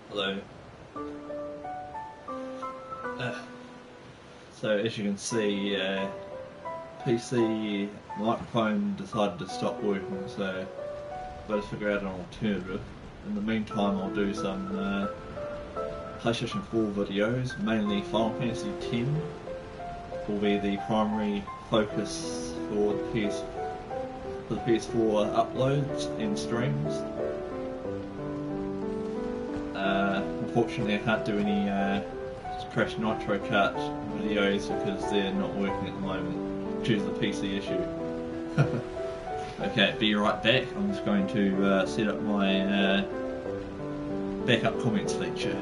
Hello. So as you can see, PC microphone decided to stop working, so I've got to figure out an alternative. In the meantime, I'll do some PlayStation 4 videos, mainly Final Fantasy X will be the primary focus for the PS4 uploads and streams. Unfortunately, I can't do any Crash Nitro Kart videos because they're not working at the moment due to the PC issue. Okay, be right back. I'm just going to set up my backup comments feature.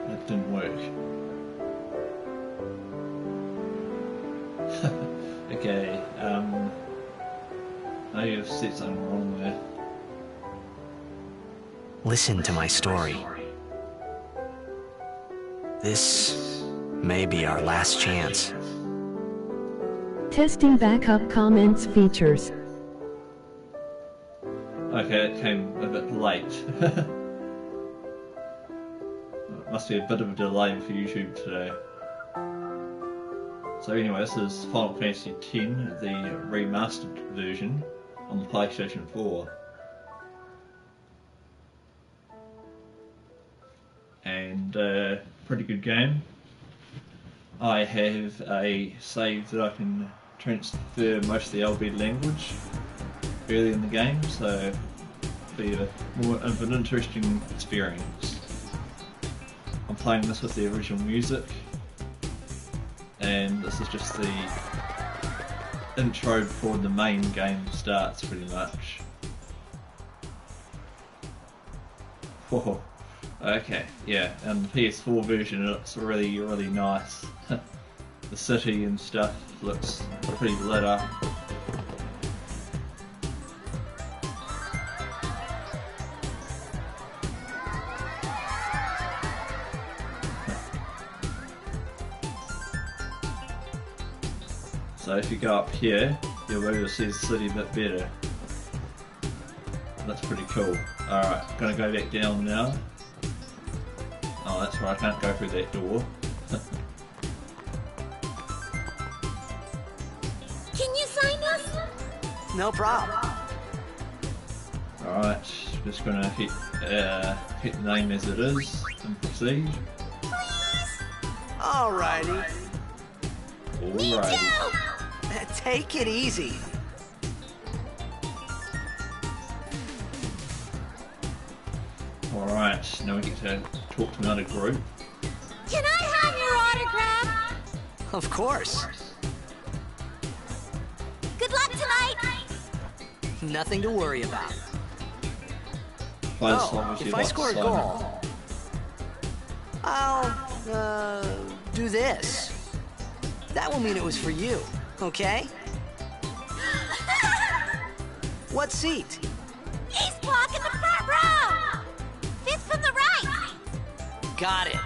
That didn't work. Okay, I have said something wrong there. Listen to my story. This may be our last chance. Testing backup comments features. Okay, it came a bit late. Must be a bit of a delay for YouTube today. So anyway, this is Final Fantasy X, the remastered version on the PlayStation 4. And pretty good game. I have a save that I can transfer most of the LB language early in the game, so it'll be more of an interesting experience. I'm playing this with the original music, and this is just the intro before the main game starts, pretty much. Whoa. Okay, yeah, and the PS4 version looks really, really nice. The city and stuff looks pretty lit up. So if you go up here, you'll be able to see the city a bit better. That's pretty cool. Alright, gonna go back down now. Oh, that's right, I can't go through that door. Can you sign us? No problem. Alright, just gonna hit the name as it is and proceed. Alrighty. Alrighty. Take it easy. Alright, now we get to talk to another group. Can I have your autograph? Of course. Good luck tonight. Nothing to worry about. Play as long as If you'd I like score a to sign up. goal, I'll, do this. That will mean it was for you, okay? What seat? He's blocking the front row. Fifth from the right. Got it.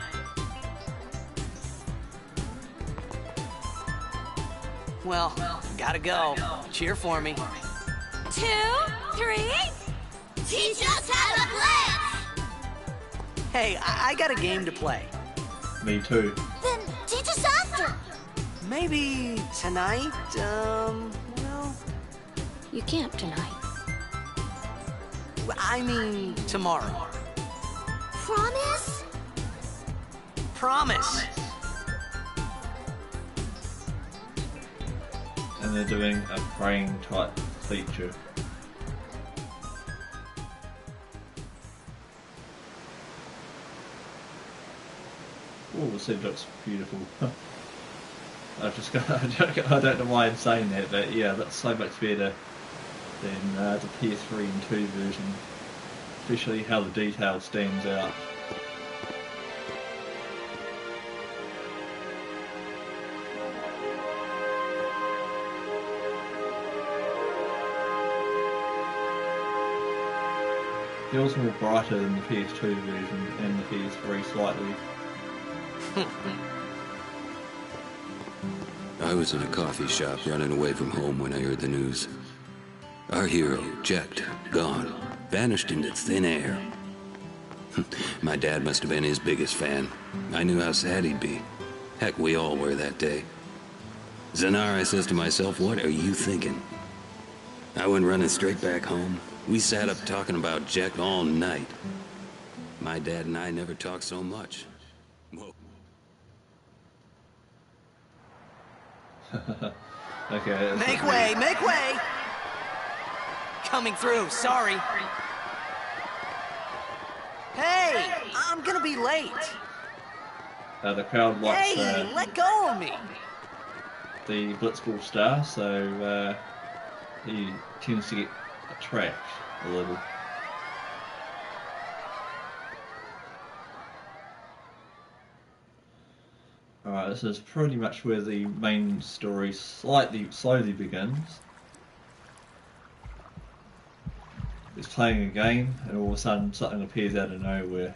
Well, gotta go. Cheer for me. 2, 3. Teach us how to blitz. Hey, I got a game to play. Me too. Then teach us after. Maybe tonight, well... You can't tonight. I mean tomorrow. Promise? Promise. And they're doing a praying type feature. Oh, the city looks beautiful. I don't know why I'm saying that, but yeah, that's so much better than the PS3 and 2 version. Especially how the detail stands out. Feels more brighter than the PS2 version and the PS3 slightly. I was in a coffee shop running away from home when I heard the news. Our hero, checked, gone, vanished into thin air. My dad must have been his biggest fan. I knew how sad he'd be. Heck, we all were that day. Zanar, I says to myself, what are you thinking? I went running straight back home. We sat up talking about Jack all night. My dad and I never talked so much. Whoa. Okay. Make way, make way! Coming through, sorry. Hey, I'm gonna be late. The crowd likes Hey, let go of me. the Blitzball star, so he tends to get attracted a little. Alright, this is pretty much where the main story slowly begins. He's playing a game, and all of a sudden something appears out of nowhere.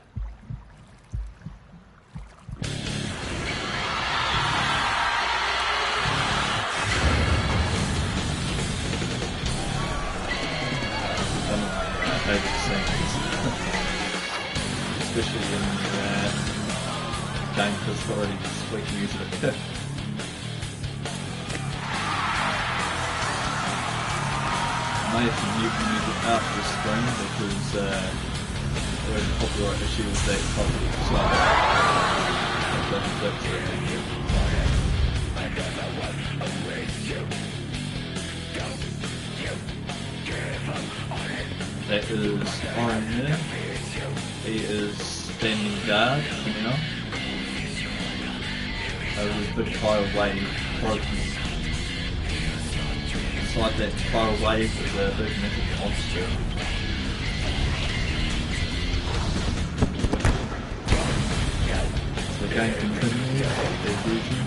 One of my favourite scenes, especially in game because already sweet music. I may have to mute the music after the screen because there is a copyright issue with that copy, that is Iron Man. He is standing guard for now. With a big tidal wave broken. Inside that tidal wave is a big metal monster. So the game continues as usual.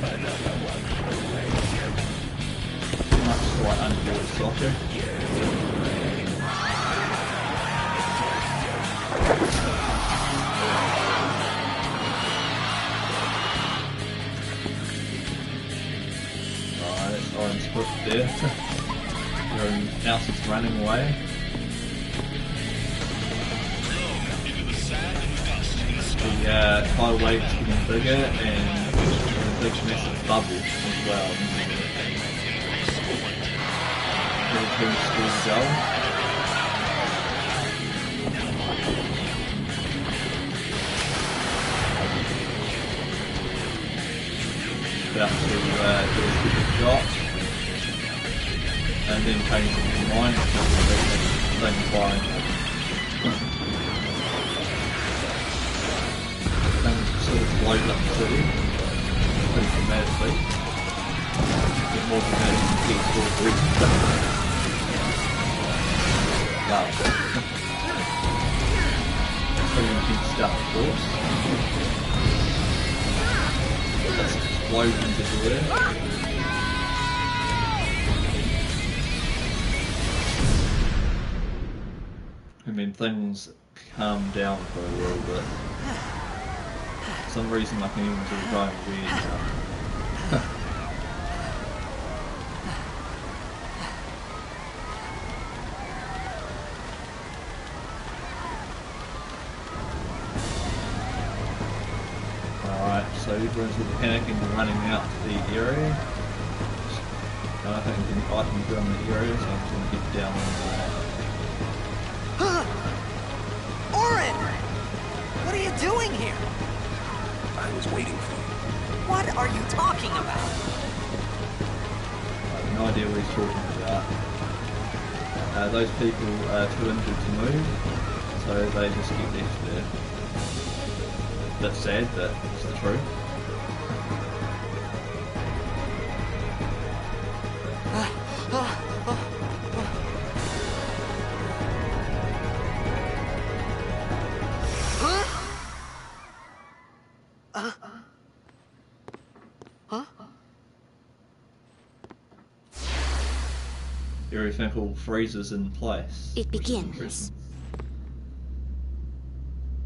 Much like underwater soccer. Orange foot there. Everyone else is running away. The tidal wave's getting bigger and a big massive bubble as well. Really cool school goal. About to do a good shot. And then change his mind then fine. And sort of blows up the city pretty dramatically. A bit more dramatic than PS4 wow. Pretty intense stuff, of course. That's explosions everywhere. I mean, things calm down for a little bit. For some reason, like even to the going weird now. Alright, so everyone's with the panicking and running out to the area. I don't think there's any items around the area, so I'm just going to get down into that. Oren! What are you doing here? I was waiting for you. What are you talking about? I have no idea what he's talking about. Those people are too injured to move, so they just get left there. That's sad, but it's the truth. everything all freezes in place. It which is begins. interesting.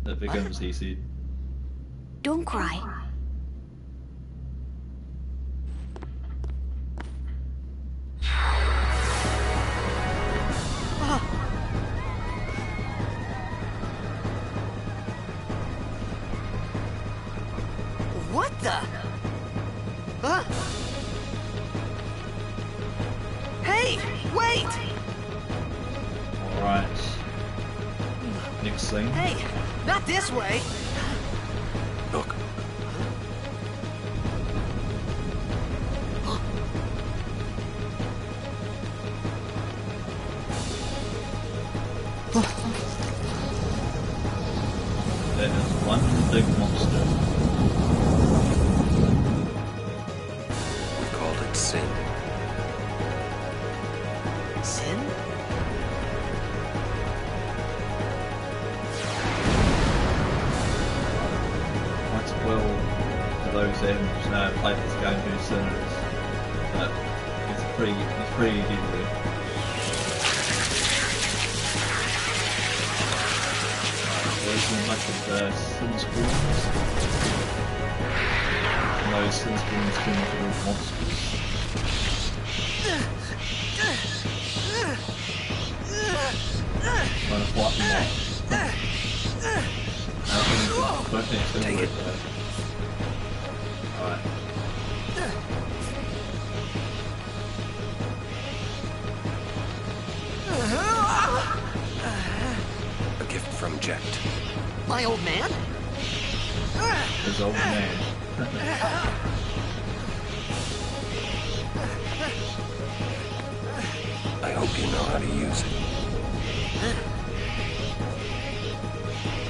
It begins, he said. Don't cry. What the? Huh? Hey, wait! Alright. Next scene. Hey, not this way. Look. That is one big monster. We called it sin. Sin? Might spoil for those that haven't played this game who sinners. But he's pretty deadly. There's much of the sin spawns. And those sin spawns turn into little monsters. Trying to fight them off. I don't think it's going to work though. Alright. A gift from Jekt. My old man? His old man. I hope you know how to use it.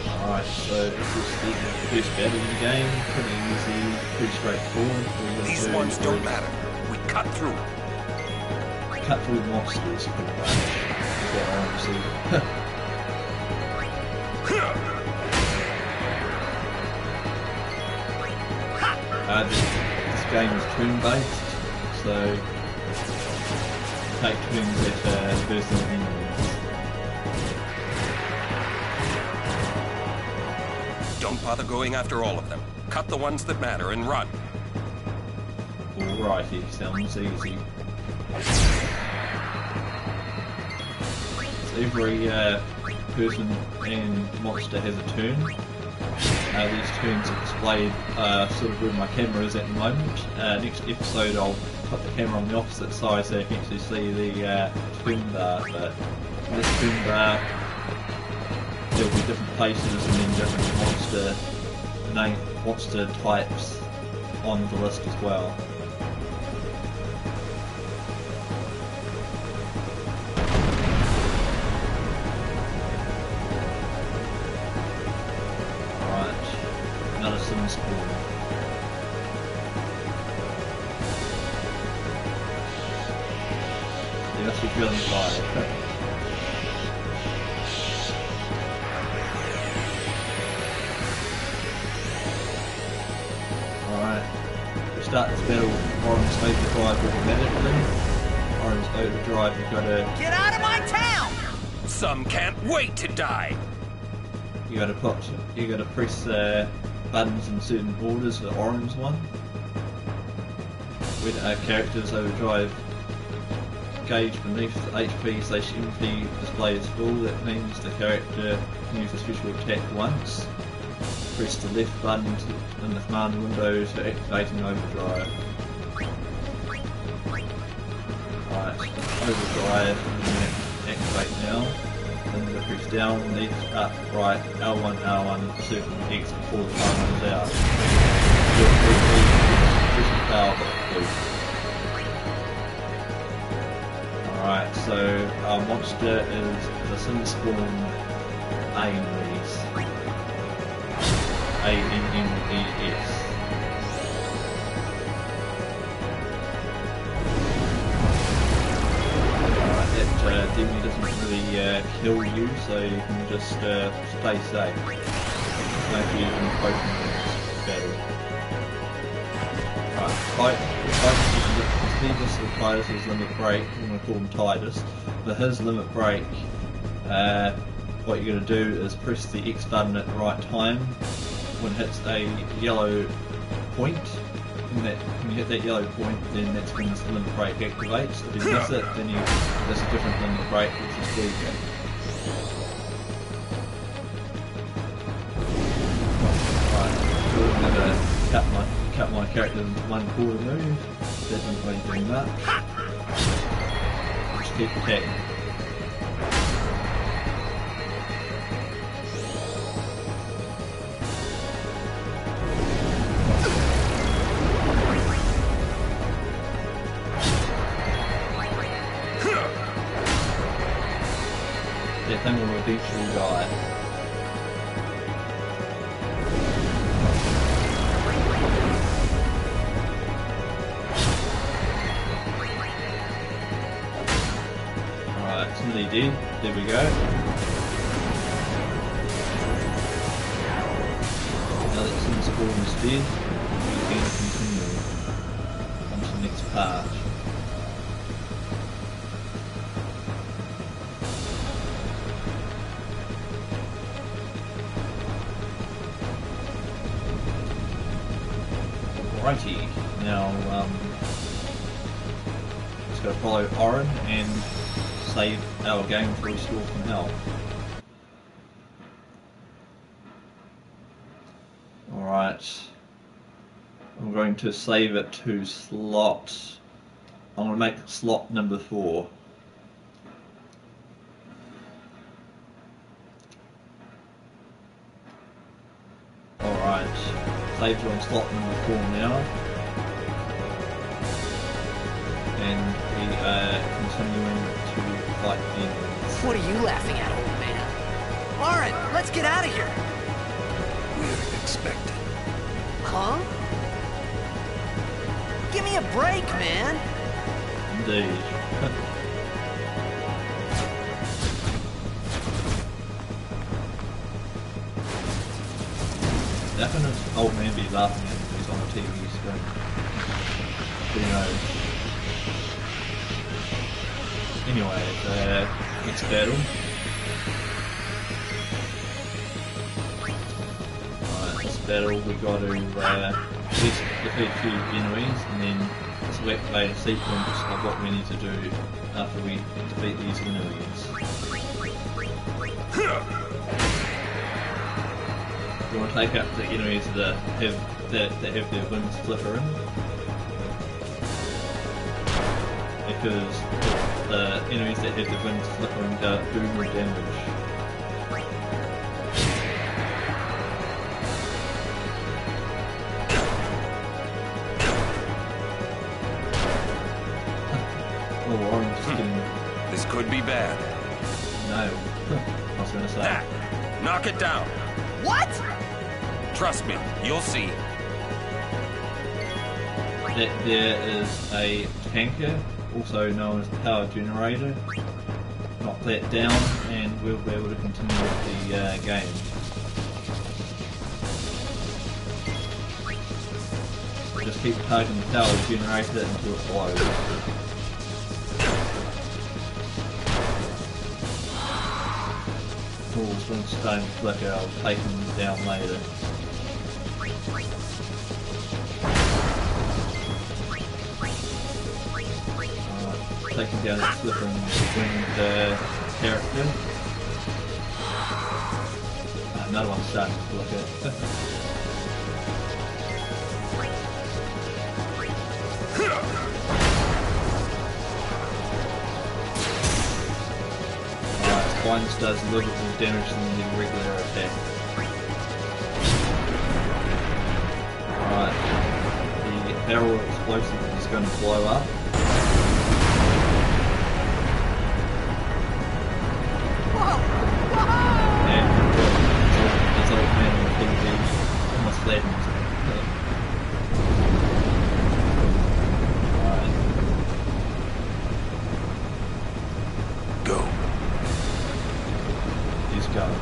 Alright, so this is the first battle of the game. Pretty easy, pretty straightforward. These ones don't matter. We cut through. Cut through monsters pretty much. Is what I want to see. This game is turn-based, so take turns at first and enemies. Don't bother going after all of them. Cut the ones that matter and run. Alrighty, sounds easy. So every person and monster has a turn. These turns are displayed sort of where my camera is at the moment. Next episode I'll put the camera on the opposite side so you can actually see the twin bar, but in this twin bar there'll be different places and then different monster types on the list as well. Another sim spawn. You must be feeling tired. Alright. We start this battle with orange overdrive automatically. Orange overdrive, you've got to... Get out of my town! Some can't wait to die. You gotta press buttons in certain orders for the orange one. When characters overdrive gauge beneath HP/MP display is full, that means the character can use a special attack once. Press the left button in the command window to activate an overdrive. Right, overdrive, activate now. Then you press down, left, up, right, L1, R1, circle X before the time runs out. Press the power button. Alright, so our monster is the sim spawn A-N-E-S. A-N-N-E-S. That definitely doesn't really kill you, so you can just stay safe. Maybe even both in this battle. Right, fight is this is Titus's limit break. I'm going to call him Titus. For his limit break, what you're going to do is press the X button at the right time. When it hits a yellow point, when you hit that yellow point, then that's when the limit break activates. If you miss it, then there's a different limit break, which is bleeding. Right, so I'm going to cut my character into one quarter move. Doesn't really do much. Just keep attacking. That thing will eventually die. Alright, it's nearly dead. There we go. Now that some spawn is dead, we can continue on to the next part. Righty, now just gotta follow Orin and save our game to restore from hell. Alright, I'm going to save it to slot, I'm going to make slot number 4. Alright. Saved on slot number 4 now, and we are continuing to fight the enemies. What are you laughing at, old man? Orin, let's get out of here! We're expected. Huh? Give me a break, man! Indeed. How can this old man be laughing at these on the TV screen? Who knows? Anyway, the next battle. Alright, this battle we've got to defeat a few enemies, and then this will activate a sequence of what we need to do after we defeat these enemies. We want to take out the enemies that have their wings flickering, because the enemies that have their wings flickering do more damage. Oh, orange skin. This could be bad. No, I was going to say. That! Knock it down! What? Trust me, you'll see. That there is a tanker, also known as the power generator. Knock that down and we'll be able to continue with the game. Just keep targeting the power generator until it blows. Tools when it's starting to flicker, I'll take them down later. Taking down that flickering winged character. Another one's starting to flicker. Alright, Spines does a little bit more damage than the regular attack. Alright, the barrel explosive is going to blow up. And this old man on the TV almost flattened. Alright. Go. He's going.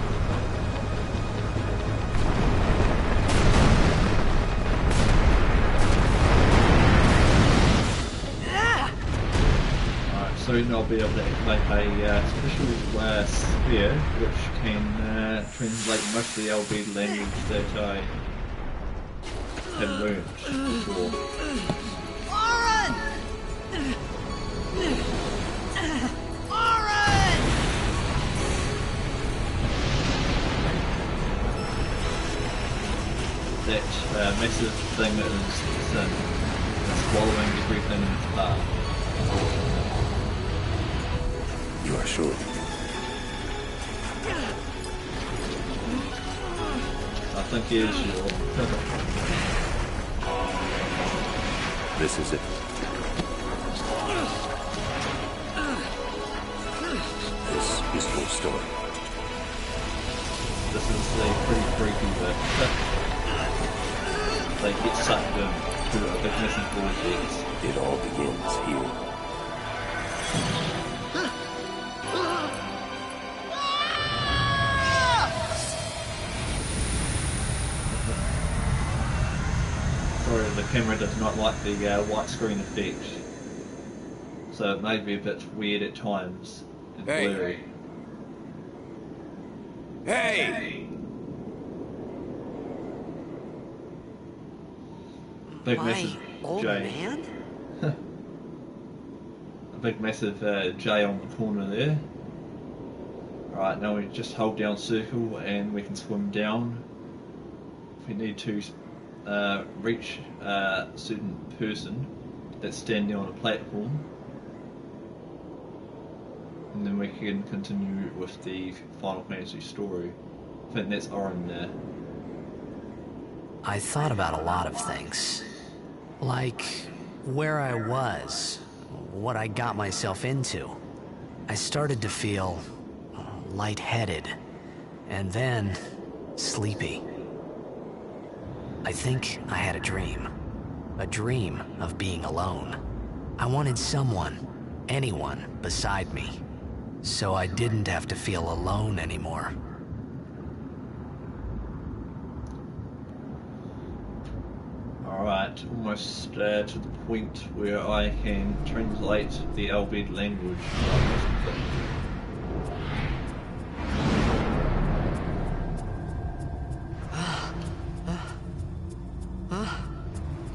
Ah! soon I'll be able to activate a special sphere which can translate most of the LB language that I had learned before. That massive thing that is sin, swallowing everything in its path. You are sure? I think he is sure. This is it. This is your story. This is the pretty freaky bit. They get sucked into a big messy vortex. It all begins here. Sorry, the camera does not like the white screen effect, so it may be a bit weird at times and blurry. Hey! Big My massive old J. man? A big massive J on the corner there. Alright, now we just hold down circle and we can swim down. If we need to reach a certain person that's standing on a platform, and then we can continue with the Final Fantasy story. I think that's Orin there. I thought about a lot of things. Like where I was, what I got myself into. I started to feel lightheaded, and then sleepy. I think I had a dream of being alone. I wanted someone, anyone beside me, so I didn't have to feel alone anymore. Alright, almost to the point where I can translate the Albed language.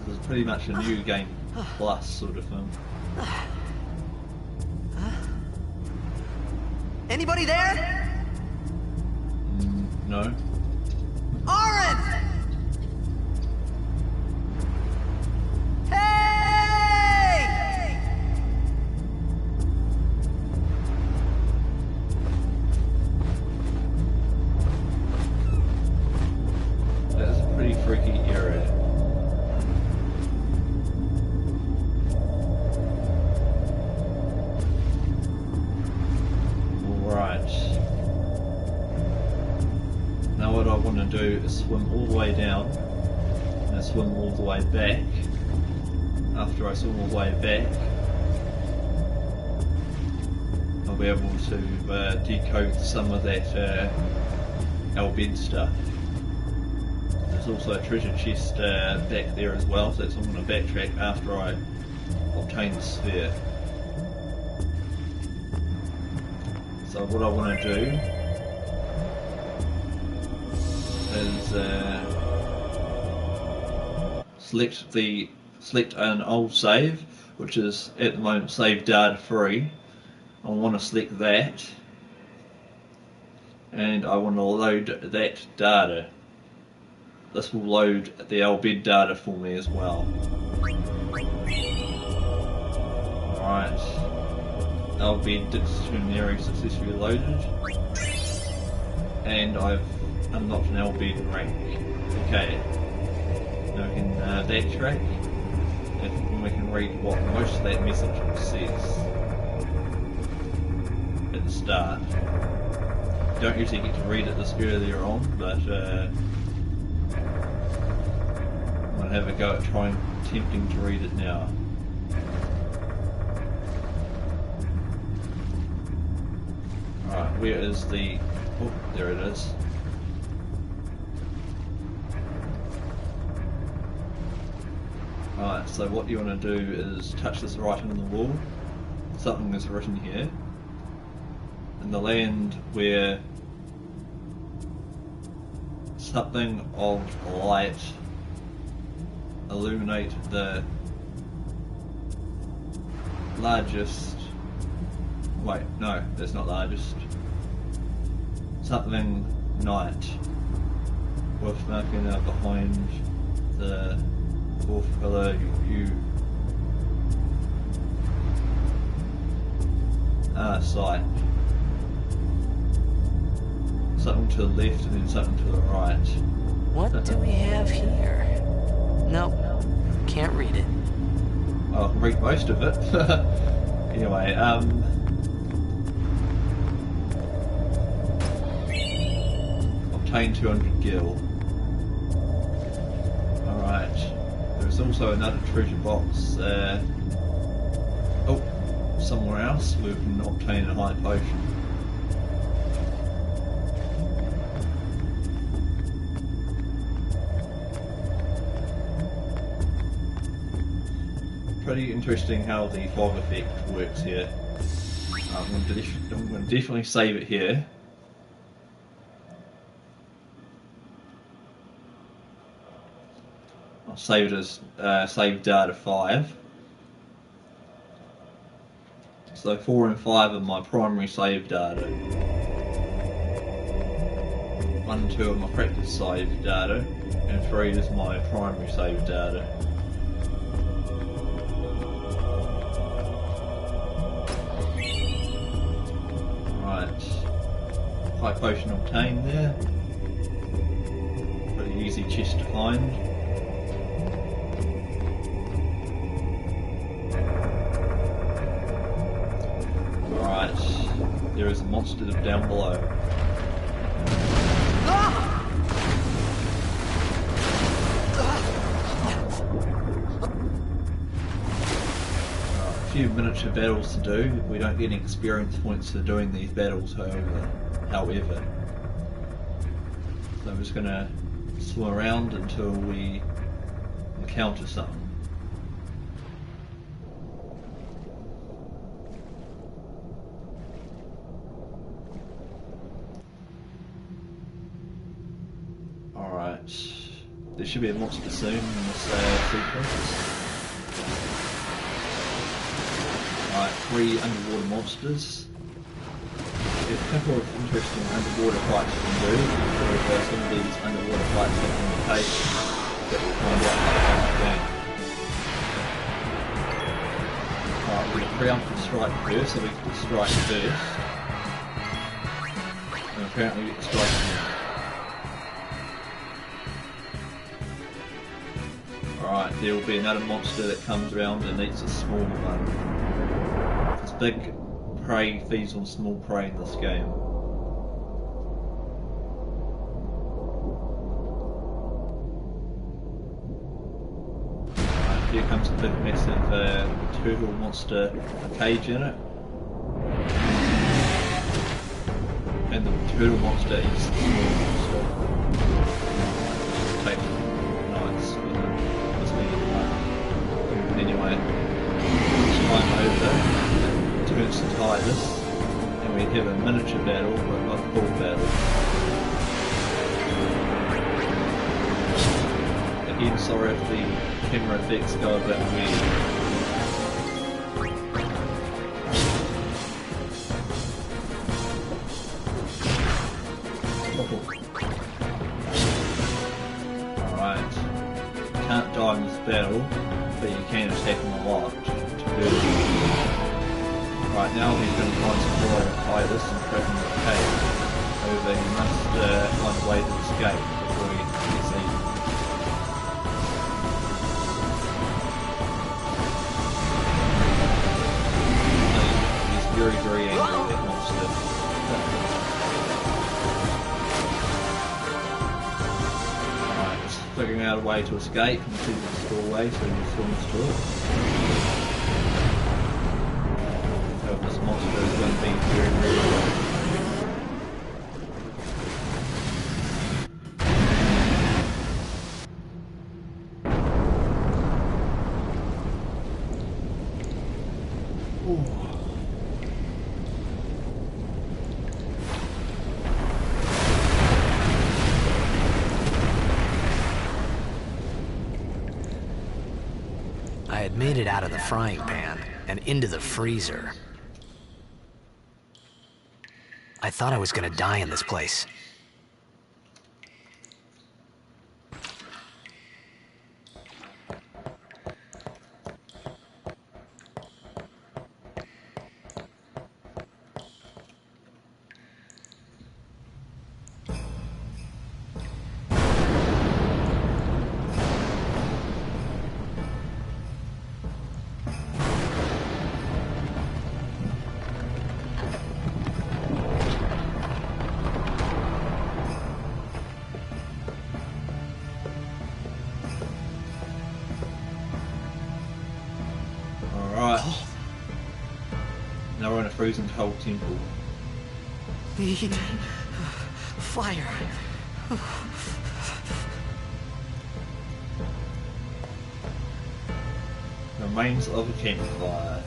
This is pretty much a new game plus sort of thing. Anybody there? No? Orin! Hey! That's a pretty freaky area. Now what I want to do is swim all the way down and swim all the way back. After I swim all the way back, I'll be able to decode some of that Albed stuff. There's also a treasure chest back there as well, so I'm going to backtrack after I obtain the sphere. So what I want to do is select an old save, which is at the moment save data free. I want to select that, and I want to load that data. This will load the Albed data for me as well. Alright, Albed dictionary successfully loaded, and I've unlocked an Albed rank. Okay, now we can backtrack, and we can read what most of that message says at the start. You don't usually get to read it this earlier on, but I'm going to have a go at attempting to read it now. Alright, where is the... oh, there it is. Alright, so what you want to do is touch this writing on the wall, something is written here. In the land where something of light illuminate the largest. Wait, no, that's not largest. Something night with Makina behind the fourth pillar. You sight. Something to the left and then something to the right. What do we have here? Nope, can't read it. Well, I can read most of it. Anyway, obtain 200 gil. Alright. There's also another treasure box. Somewhere else we can obtain a high potion. Pretty interesting how the fog effect works here. I'm going to definitely save it here. I'll save it as save data 5. So 4 and 5 are my primary save data. 1 and 2 are my practice save data, and 3 is my primary save data. High potion obtained there. Pretty easy chest to find. Alright, there is a monster down below. A few miniature battles to do. We don't get any experience points for doing these battles, however. So I'm just going to swim around until we encounter something. Alright, there should be a monster soon in this sequence. Alright, 3 underwater monsters. There's a couple of interesting underwater fights you can do. Some of these underwater fights have limitations that we'll find out later in the game. Alright, we're going to preemptive strike first, so we can strike first. And apparently we can strike again. Alright, there will be another monster that comes around and eats a small one. This big prey feeds on small prey in this game. Right, here comes a big massive turtle monster, a cage in it. And the turtle monster eats the small monster. Take nice with it. Anyway, let's climb over. Turns to Titus, and we have a miniature battle, but not a full battle. Again, sorry if the camera effects go a bit weird. Alright, can't die in this battle, but you can attack him a lot to hurt him. Right now he's going to try and supply Titus and trap him in the cave. However, he must find a way to escape before he gets eaten. He's very, very angry, that monster. Alright, just figuring out a way to escape and see this doorway so he swims to it. This monster is going to be very, very low. made it out of the frying pan and into the freezer. I thought I was gonna die in this place. Now we're in a frozen cold temple. Need fire. Remains of a campfire.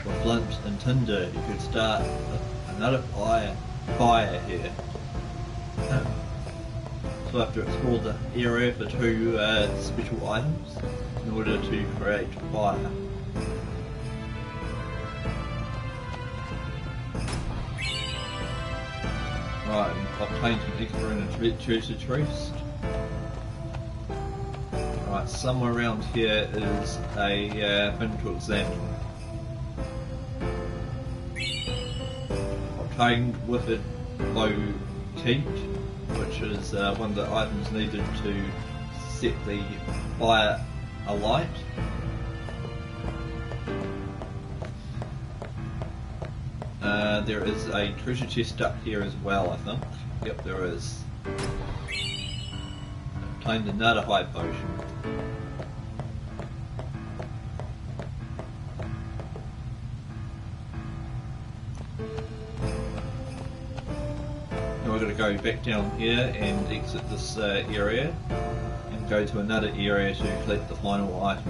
With flint and tinder, you could start another fire here. So I have to explore the area for 2 special items in order to create fire. Right, obtain some extra in a treasure chest. Right, somewhere around here is a thing to examine. Obtained with a low heat, which is one of the items needed to set the fire alight. There is a treasure chest up here as well, I think. Yep, there is. Obtained another high potion. Now we're going to go back down here and exit this area and go to another area to collect the final item.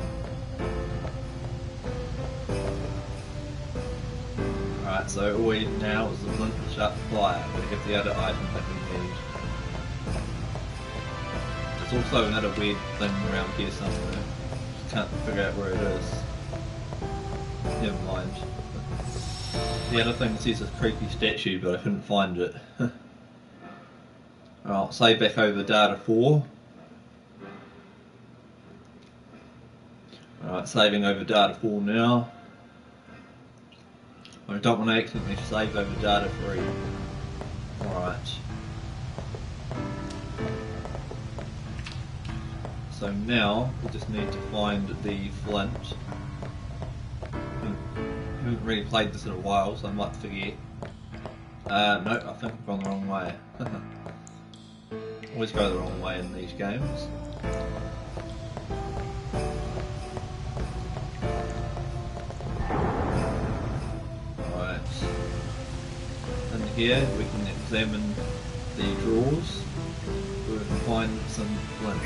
Alright, so all we need now is the flint and sharp fire. We have the other item that we need. There's also another weird thing around here somewhere. Just can't figure out where it is. Never mind. The other thing says a creepy statue, but I couldn't find it. Alright, save back over data 4. Alright, saving over data 4 now. I don't want to accidentally save over data 3. Alright. So now we just need to find the flint. I haven't really played this in a while, so I might forget. No, I think I've gone the wrong way. Always go the wrong way in these games. Here we can examine the drawers where we can find some flint.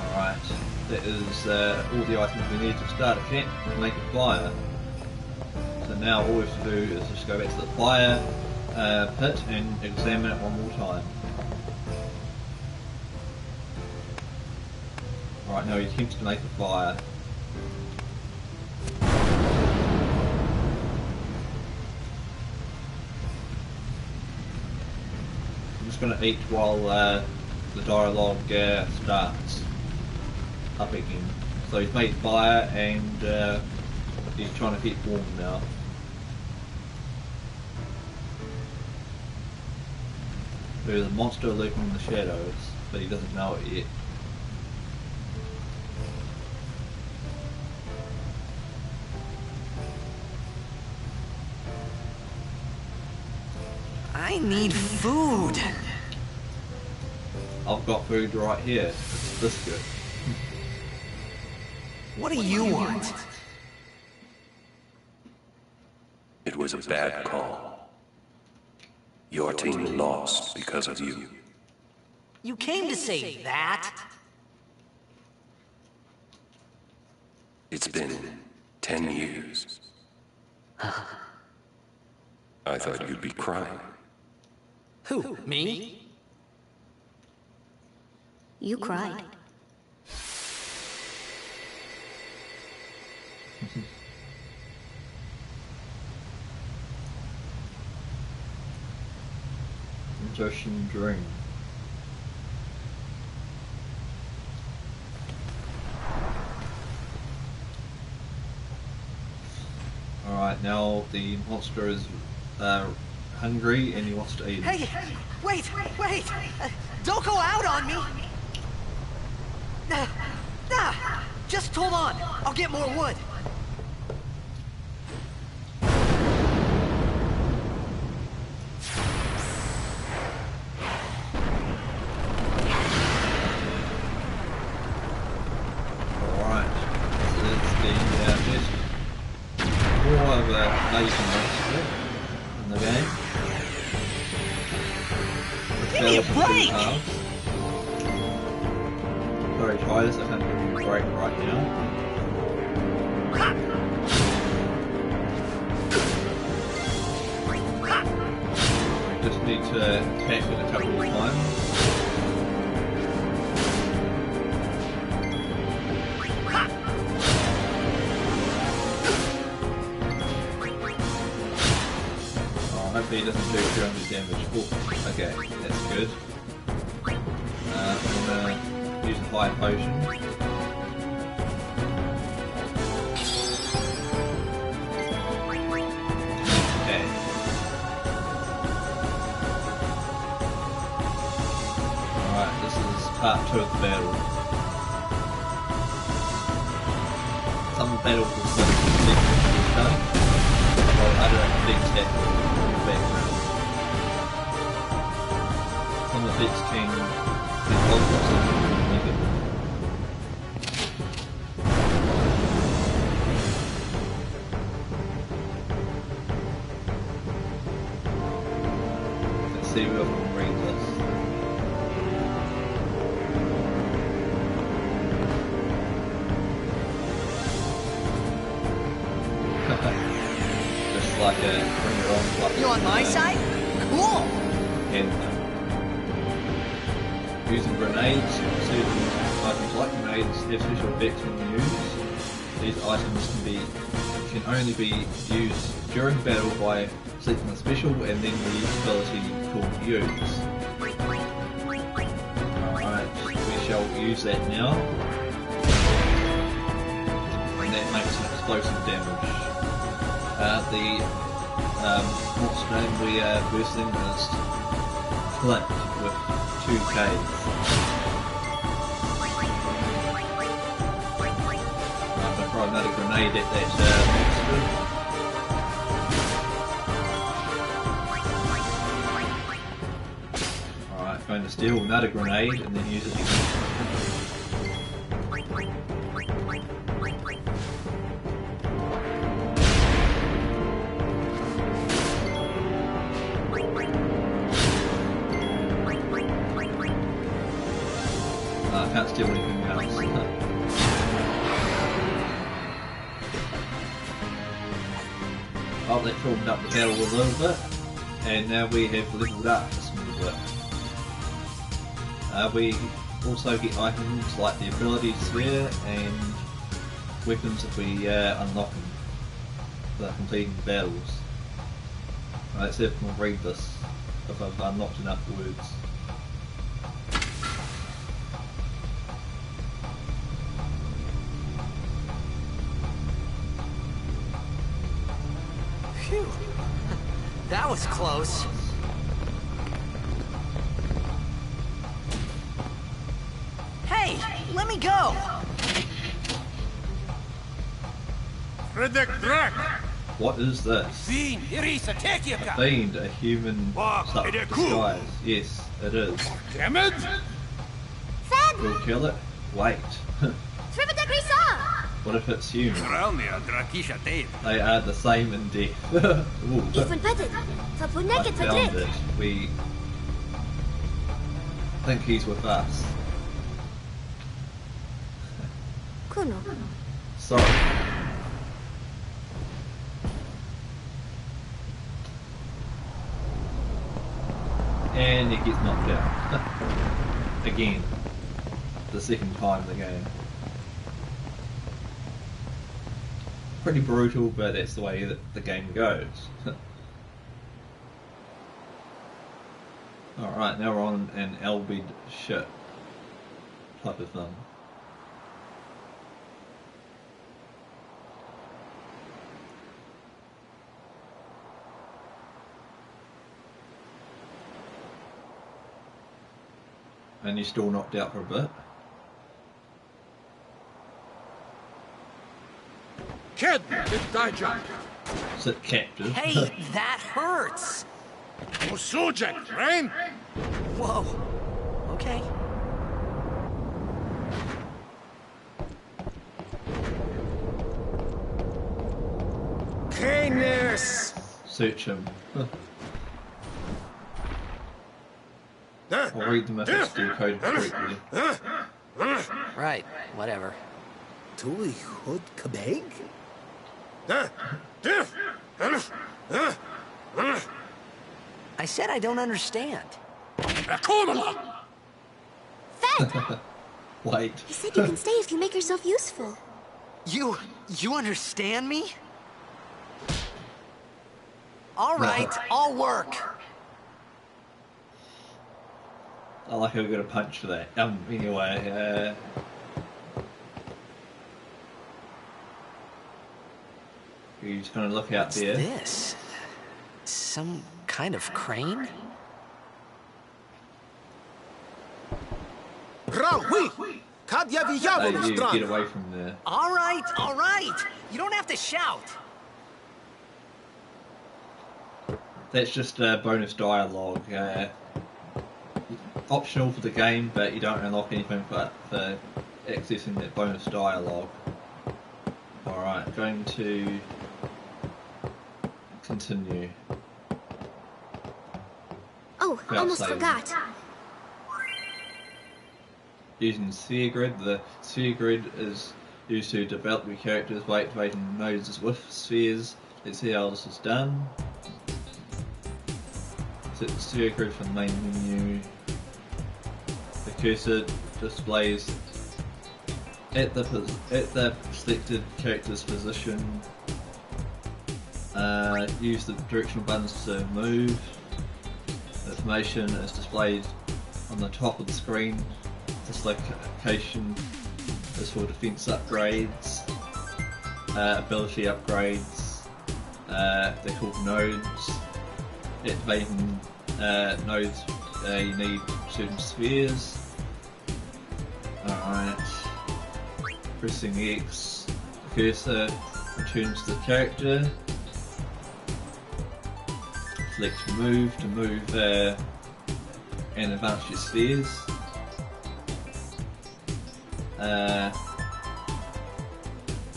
Alright, that is all the items we need to start a camp to make a fire. So now all we have to do is just go back to the fire pit and examine it one more time. Alright, now he attempts to make a fire. Going to eat while the dialogue starts up again. So he's made fire and he's trying to keep warm now. There's a monster lurking in the shadows, but he doesn't know it yet. I need food. I've got food right here. It's biscuit. What do you want? It was a bad call. Your team lost because of you. You came to say that? It's been 10 years. I thought you'd be crying. Who, me? You cried. competition dream. Alright, now the monster is hungry and he wants to eat. Hey, wait! Don't go out on me! Just hold on. I'll get more wood. Alright, so that's the first more of a Asian monster in the game. Give me a break! Sorry, Titus, I can't give you a break right now. We just need to attack it a couple of times. Hopefully he doesn't do 200 damage. Oh, okay, that's good. I'm gonna use a fire potion. Okay. Alright, this is part 2 of the battle. Some battles will sort of done. Well, I don't have big step. Some of its can be positive, some can be negative. Let's see if we can read this. Just like a bring it on. Like You on my side? Cool! And using grenades, certain items like grenades have special effects when used. These items can only be used during battle by selecting a special and then the ability called use. Alright, we shall use that now. And that makes an explosive damage. The monster name we are versing is Flint with 2 Ks. I'm going to throw another grenade at that monster. Alright, going to steal another grenade and then use it again. I can't steal anything else. Oh, that shortened up the battle a little bit, and now we have leveled up a small bit. We also get items like the ability sphere and weapons if we unlock them for completing the battles. Let's see if we can read this, if I've unlocked enough words. Phew. That was close. Hey, let me go! What is this? Fiend, Fiend, a human disguise. Yes, it is. Damn it! We'll kill it. Wait. What if it's human? They are the same in death. Ooh, I found it. We think he's with us. Sorry. And he gets knocked out. Again. The second time in the game. Pretty brutal, but that's the way that the game goes. Alright, now we're on an Elbid ship type of thing. And you're still knocked out for a bit. Kid, it's die jump. Sit captive. Hey, that hurts! Oh, subject, right? Whoa. Okay. Kindness! Search him. I'll read them if it's decoded correctly. Right, whatever. Tuli Hood Kabeg? I said I don't understand. Fed! Wait. He said you can stay if you make yourself useful. You understand me? All right, I'll work. I like how we got a punch for that. Anyway, you just gonna look out What's there. this? Some kind of crane? Rawi! Kadya Hey, Vijavo you get away from there. All right. You don't have to shout. That's just bonus dialogue. Optional for the game, but you don't unlock anything for accessing that bonus dialogue. Alright, going to continue. Oh, Yeah, almost same. forgot. Using sphere grid, the sphere grid is used to develop your characters by activating nodes with spheres. Let's see how this is done. Set the sphere grid from the main menu. The cursor displays at the selected character's position. Use the directional buttons to move. Information is displayed on the top of the screen. This location is for defense upgrades, ability upgrades. They're called nodes. Activating nodes, you need certain spheres. Alright. Pressing X, the cursor returns to the character. Select move to move and advance your spheres.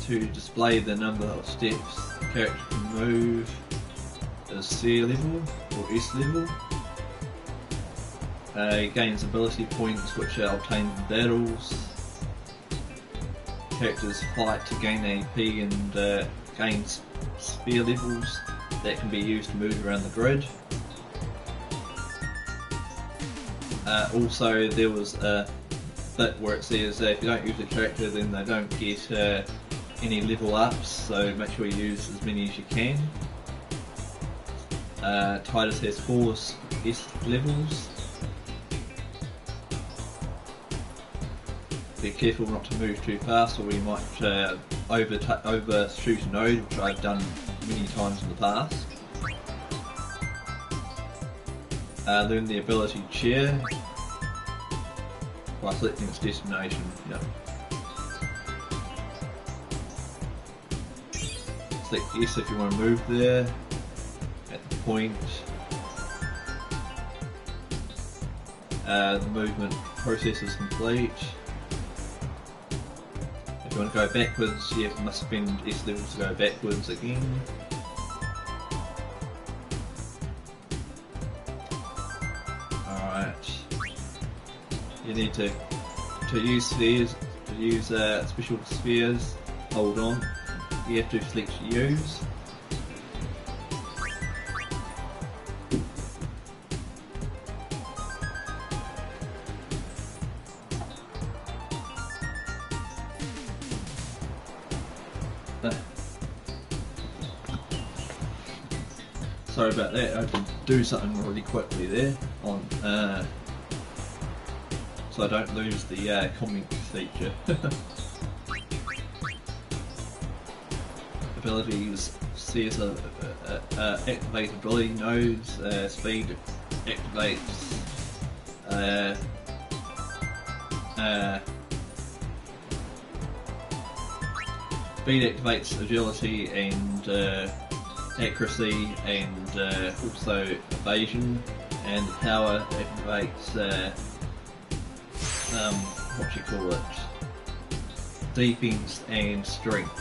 To display the number of steps the character can move is C level or S level. Gains ability points which are obtained in battles. Characters fight to gain AP and gain spear levels that can be used to move around the grid. Also, there was a bit where it says if you don't use the character, then they don't get any level ups, so make sure you use as many as you can. Titus has 4 S levels. Be careful not to move too fast, or you might overshoot a node, which I've done many times in the past. Learn the ability chair by selecting its destination. Yep. Select S if you want to move there. At the point, the movement process is complete. If you want to go backwards, you must spend S levels to go backwards again. Alright. You need to use spheres, to use special spheres, hold on. You have to select use. Sorry about that, I had to do something really quickly there. on, so I don't lose the comments feature. Abilities: CS activate ability nodes, speed activates speed activates agility and accuracy, and also evasion, and power activates what you call it, defense and strength.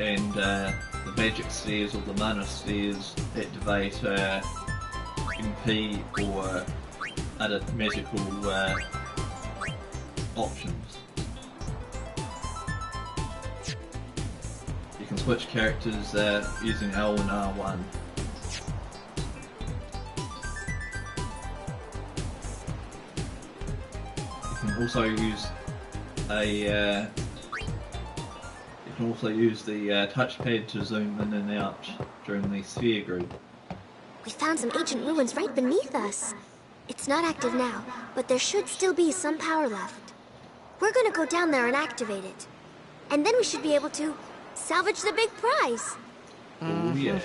And the magic spheres or the mana spheres activate MP or other magical options. You can switch characters using L and R1. You can also use the touchpad to zoom in and out during the sphere group. We found some ancient ruins right beneath us. It's not active now, but there should still be some power left. We're gonna go down there and activate it. And then we should be able to salvage the big prize. Oh yeah.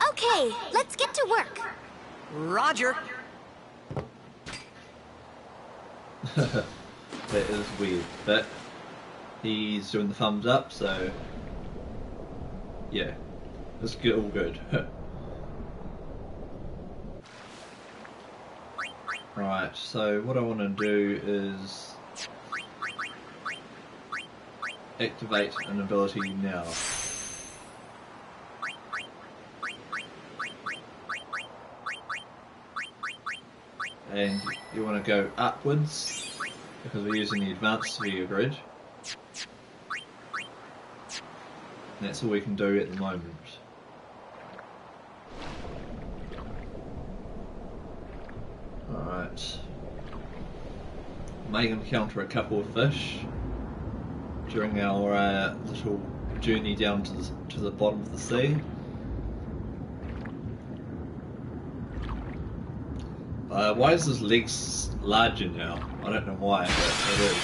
Okay, let's get to work. Roger. That is weird, but he's doing the thumbs up, so yeah, it's good, all good. Right, so what I want to do is activate an ability now. And you want to go upwards because we're using the advanced sphere grid. And that's all we can do at the moment. Alright. May encounter a couple of fish during our little journey down to the bottom of the sea. Why is his legs larger now? I don't know why, but it is.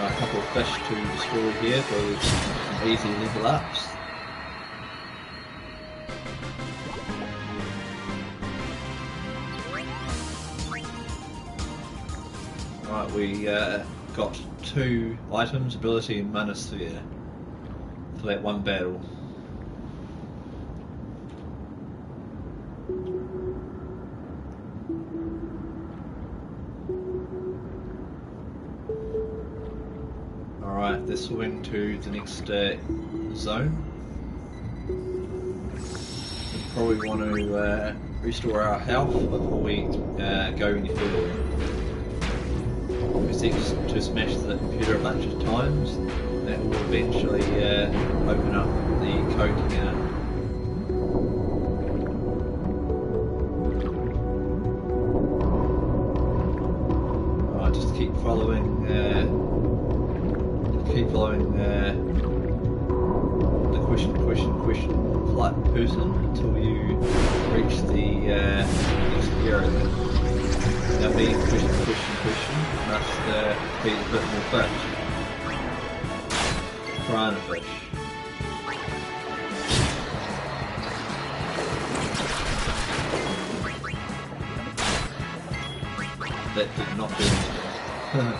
A couple of fish to destroy here for some easy level ups. Right, we got 2 items, ability and mana sphere, for that one battle. Alright, let's swing to the next zone. We probably want to restore our health before we go any further. We seek to smash the computer a bunch of times. That will eventually open up the code here. Alright, just keep following the question flight person until you reach the next area. Now being question must be a bit more fish. Piranha fish. That did not do anything.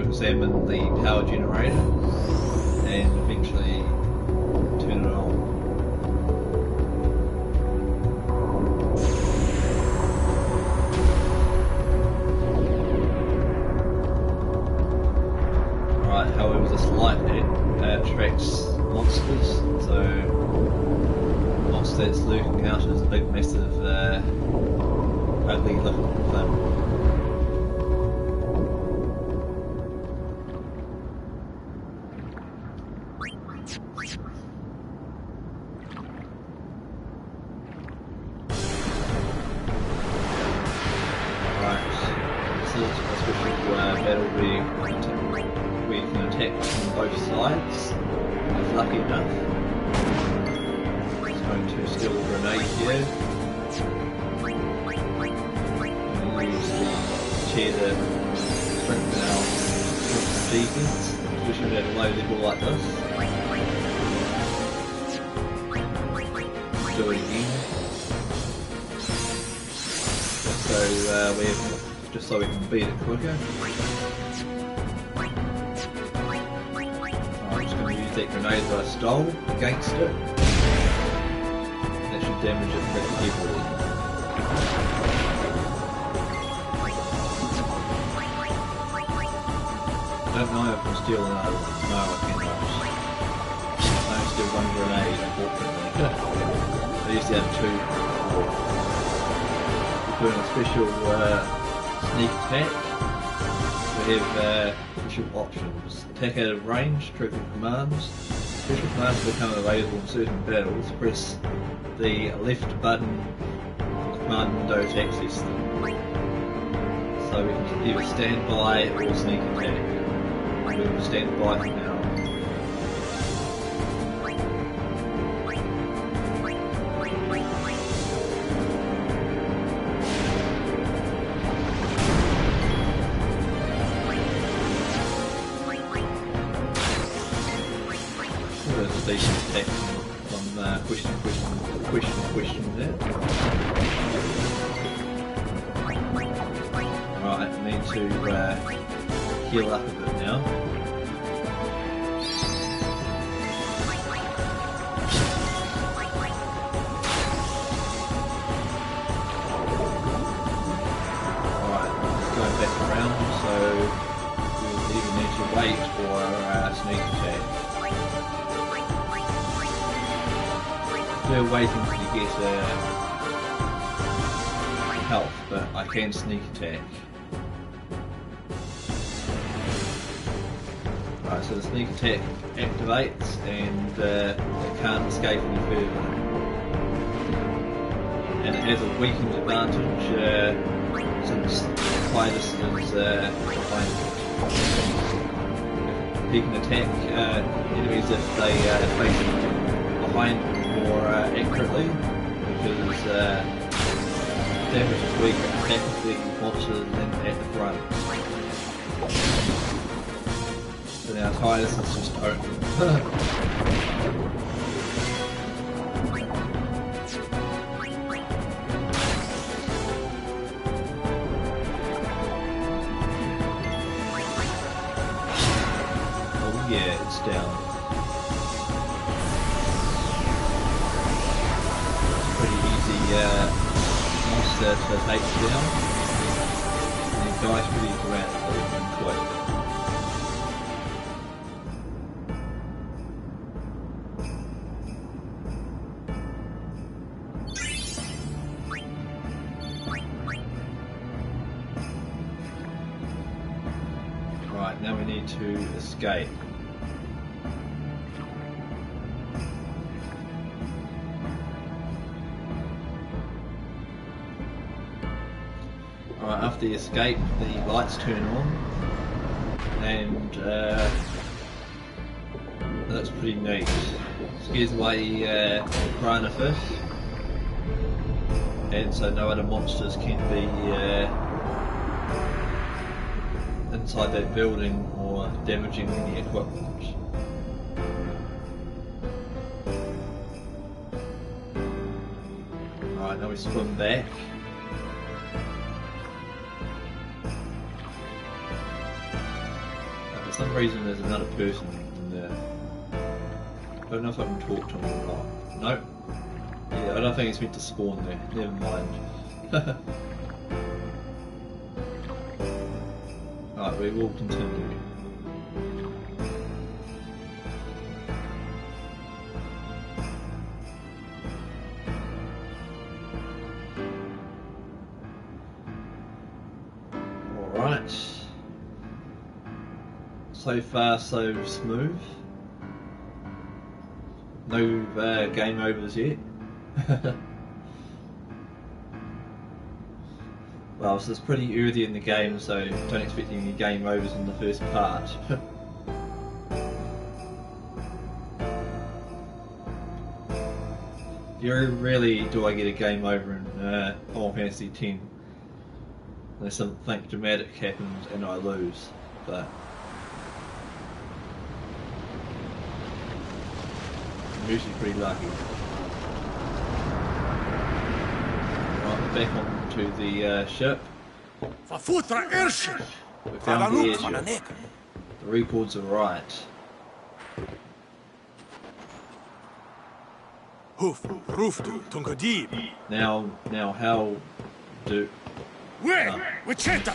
Examine the power generator and eventually turn it on. Alright, however this light attracts monsters, so the monster that's lurking out is a big massive ugly looking thing. we can attack from both sides, if lucky enough. Just going to steal a grenade here. And use the chair to strengthen our defense, especially at a low level like this. Do it again. Just so we can beat it quicker. I'm just going to use that grenade that I stole against it. That should damage it pretty heavily. I don't know if I can steal another one. No, I cannot. I only steal one grenade, unfortunately. I used the other two before. Doing a special sneak attack. We have special options. Attack out of range, triple commands. Special commands become available in certain battles. Press the left button on the command window to access them. So we can either stand by or sneak attack. We will stand by for now. Decent attack from question there. Right, I need to heal up a bit now. Alright, going back around, so we'll even need to wait for our sneak attack. We're waiting to get health, but I can sneak attack. Right, so the sneak attack activates and it can't escape any further. And it has a weakened advantage since Titus is behind it. He can attack enemies if they are facing behind more accurately, because damage is weak at attack the monsters than at the front. So now Titus is just open. Oh yeah, it's down. Monster to take down, and he dies pretty dramatically and quick. Right, now we need to escape. Right, after the escape, the lights turn on, and that's pretty neat. Scares away piranha fish, and so no other monsters can be inside that building or damaging any equipment. Right, now we swim back. For some reason there's another person in there. I don't know if I can talk to him or not. Nope. Yeah, I don't think it's meant to spawn there. Never mind. Right, we will continue. Alright. So far so smooth. No game overs yet. Well, so it's pretty early in the game, so don't expect any game overs in the first part. Very rarely do I get a game over in Final Fantasy X. Unless something dramatic happens and I lose, but I'm usually pretty lucky. Right, back onto the ship. Verfutra airship! We found the airship. The records are right. Hoof, rooftu, tungadib. Now how do... Wait! Wichita!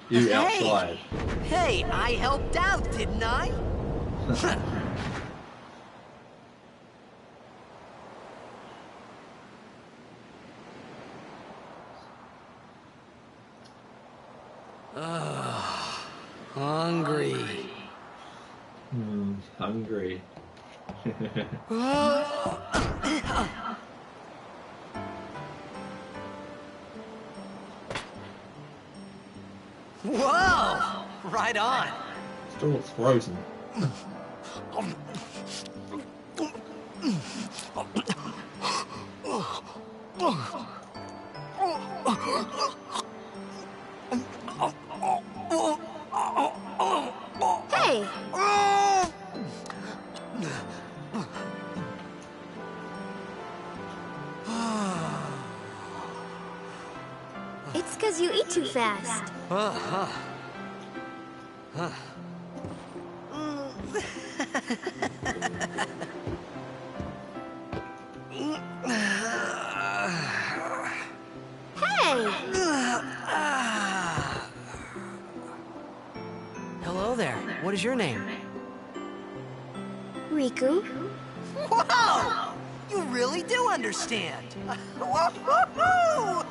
You outside. Hey, I helped out, didn't I? Hungry. Hungry. Whoa! Right on. Still looks frozen. Hey! It's 'cause you eat too fast. Hey! Hello there. What is your name? Riku? Whoa! You really do understand. Woo-hoo-hoo!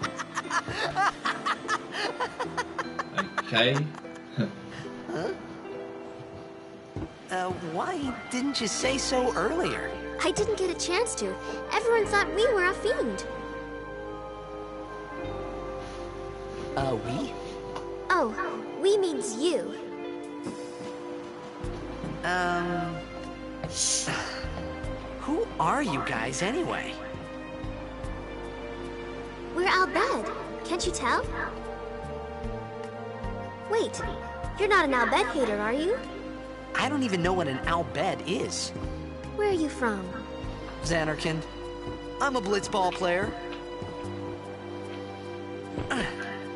Okay. Why didn't you say so earlier? I didn't get a chance to. Everyone thought we were a fiend. We? Oh, we means you. Who are you guys anyway? We're Al Bhed. Can't you tell? Wait, you're not an Al Bhed hater, are you? I don't even know what an Al Bhed is. Where are you from? Xanarkand. I'm a blitzball player.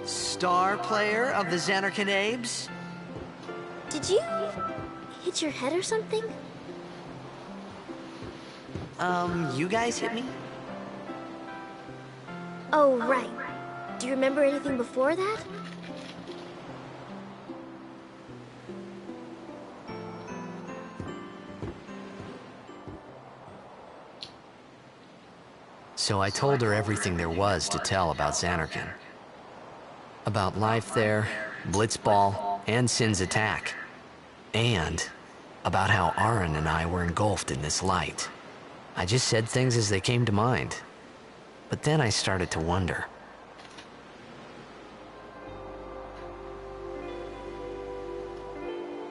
Star player of the Xanarkand Abes. Did you hit your head or something? You guys hit me? Oh, right. Do you remember anything before that? So I told her everything there was to tell about Xanarkand. About life there, Blitzball, and Sin's attack. And about how Aaron and I were engulfed in this light. I just said things as they came to mind. But then I started to wonder.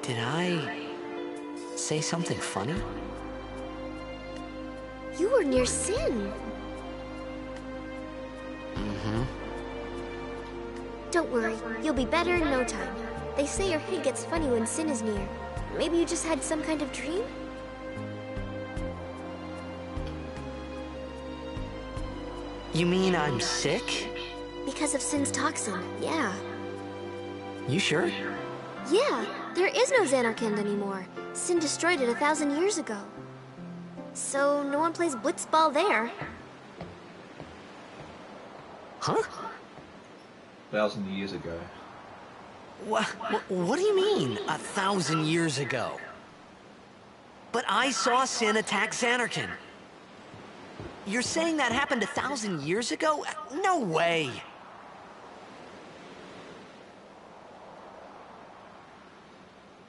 Did I say something funny? You were near Sin. Mm-hmm. Don't worry, you'll be better in no time. They say your head gets funny when Sin is near. Maybe you just had some kind of dream? You mean I'm sick? Because of Sin's toxin, yeah. You sure? Yeah, there is no Xanarkand anymore. Sin destroyed it 1,000 years ago. So no one plays blitzball there. Huh? 1,000 years ago. What do you mean, 1,000 years ago? But I saw Sin attack Xanarkand. You're saying that happened 1,000 years ago? No way!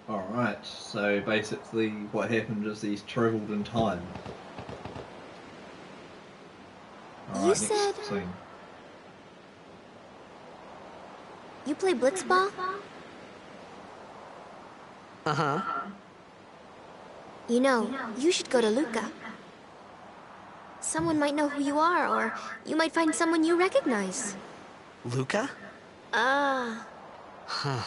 Alright, so basically what happened is he's travelled in time. You said... Scene. You play blitzball? Uh-huh. You know, you should go to Luca. Someone might know who you are, or you might find someone you recognize. Luca? Huh.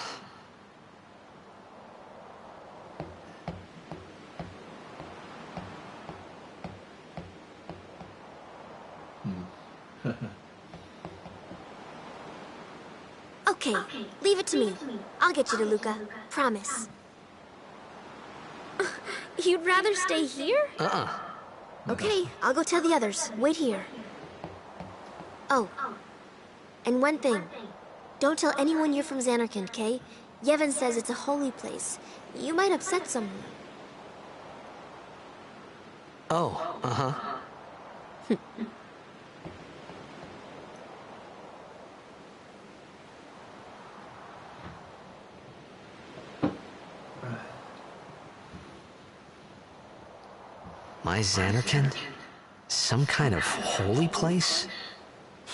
Okay, leave it to me. I'll get you to Luca. Promise. You'd rather stay here? Okay, I'll go tell the others. Wait here. Oh, and one thing. Don't tell anyone you're from Xanarkand, okay? Yevon says it's a holy place. You might upset someone. Oh, uh-huh. My Xanarkand? Some kind of holy place?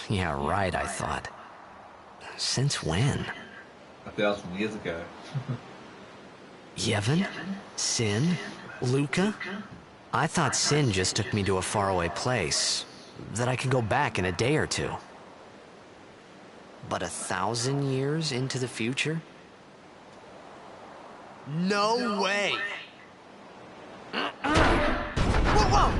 Yeah, right, I thought. Since when? 1,000 years ago. Yevon? Sin? Luca? I thought Sin just took me to a faraway place, that I could go back in a day or two. But 1,000 years into the future? No way! Whoa, whoa!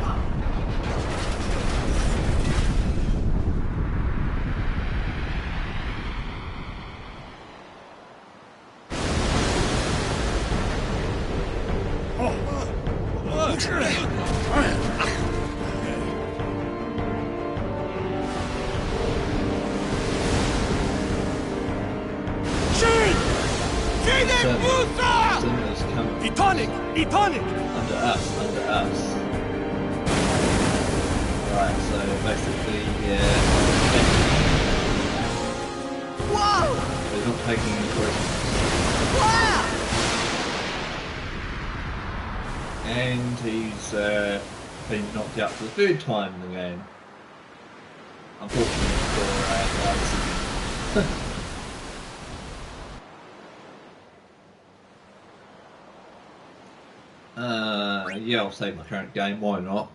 Sin is coming Etonic! Etonic! under us, under us. Right, so basically, yeah. Whoa! He's not taking any prisoners. Wow! And he's been knocked out for the 3rd time in the game. Unfortunately for Isaac. Yeah, I'll save my current game, why not?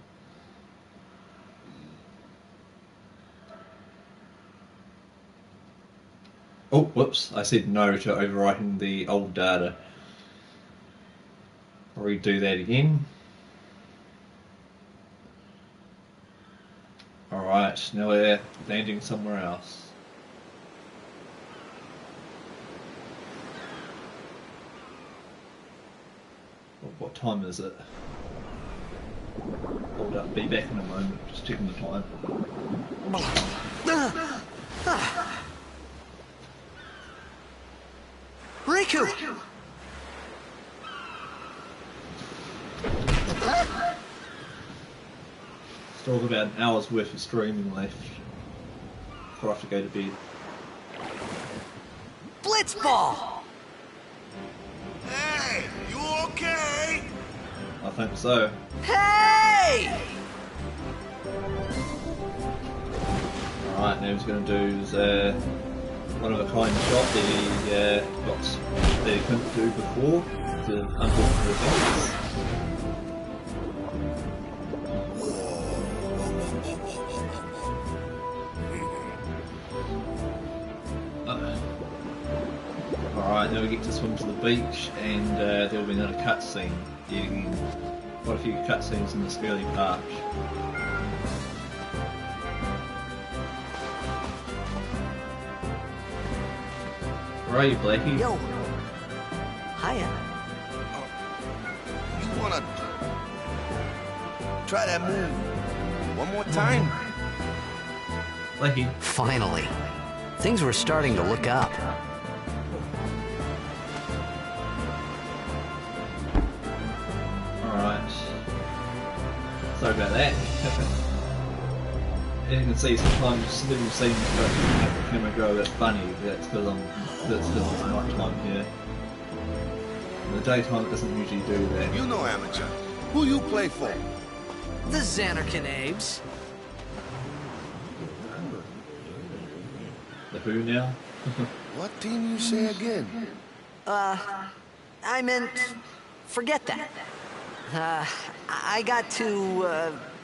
Oh, whoops, I said no to overwriting the old data. I'll redo that again. Alright, now we're landing somewhere else. What time is it? Hold up, be back in a moment, just checking the time. Riku! Still have about an hour's worth of streaming left before I have to go to bed. Blitzball! Hey, you okay? I think so. Hey! Alright, now he's going to do is one of a kind shot that he couldn't do before. The unfortunate effects. Alright, now we get to swim to the beach and there'll be another cutscene. Getting quite a few cutscenes in this early part. Where are you, Blackie? Yo. Hiya. You wanna try that move one more time? Blackie. Finally. Things were starting to look up. Alright. Sorry about that. As you can see, sometimes little scenes don't make the camera go a bit funny. That's because it's night time here. In the daytime it doesn't usually do that. You know, amateur. Who you play for? The Xanarkand Abes. The who now? What team you say again? I meant, forget that. I got too,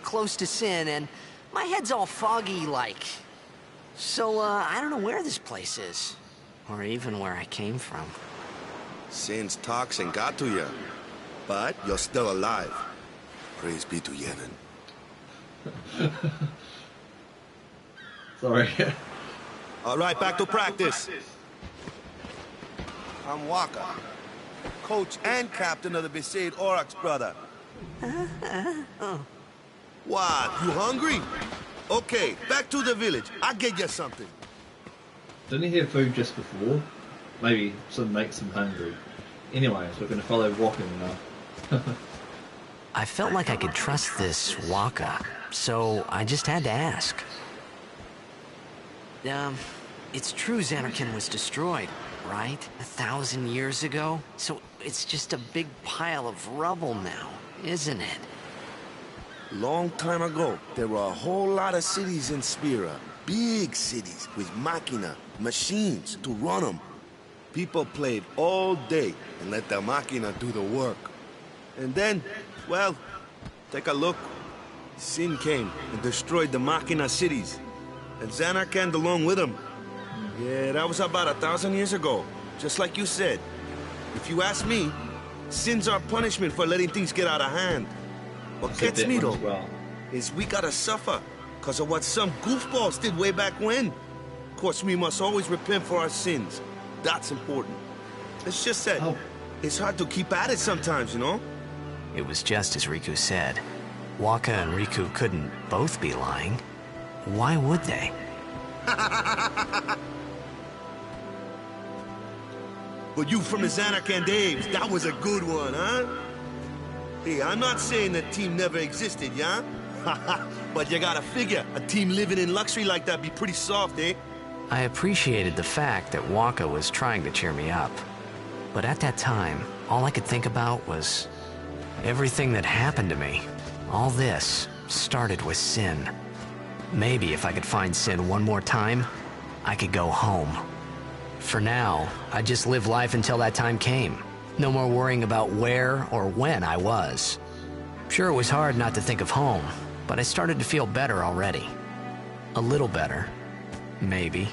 close to Sin, and my head's all foggy like. So, I don't know where this place is. Or even where I came from. Sin's toxin got to you. But you're still alive. Praise be to Yevon. Sorry. All right, back to practice. I'm Waka, coach and captain of the Besaid Aurochs, brother. What, you hungry? Okay, back to the village. I'll get you something. Didn't he have food just before? Maybe some makes him hungry. Anyways, we're going to follow walking now. I felt like I could trust this Waka, so I just had to ask. It's true Xanarkand was destroyed, right? 1,000 years ago? So it's just a big pile of rubble now, isn't it? Long time ago, there were a whole lot of cities in Spira. Big cities with machina, machines to run them. People played all day and let the machina do the work. And then, well, take a look. Sin came and destroyed the machina cities. And Xanarkand along with him. Yeah, that was about 1,000 years ago. Just like you said. If you ask me, Sin's our punishment for letting things get out of hand. What gets me though, is we gotta suffer because of what some goofballs did way back when. Of course, we must always repent for our sins. That's important. It's just that it's hard to keep at it sometimes, you know? It was just as Riku said. Waka and Riku couldn't both be lying. Why would they? But you from the Xanarkand days, that was a good one, huh? Hey, I'm not saying that team never existed, yeah? But you gotta figure, a team living in luxury like that be pretty soft, eh? I appreciated the fact that Waka was trying to cheer me up. But at that time, all I could think about was everything that happened to me. All this started with Sin. Maybe if I could find Sin one more time, I could go home. For now, I'd just live life until that time came. No more worrying about where or when I was. Sure, it was hard not to think of home, but I started to feel better already. A little better. Maybe.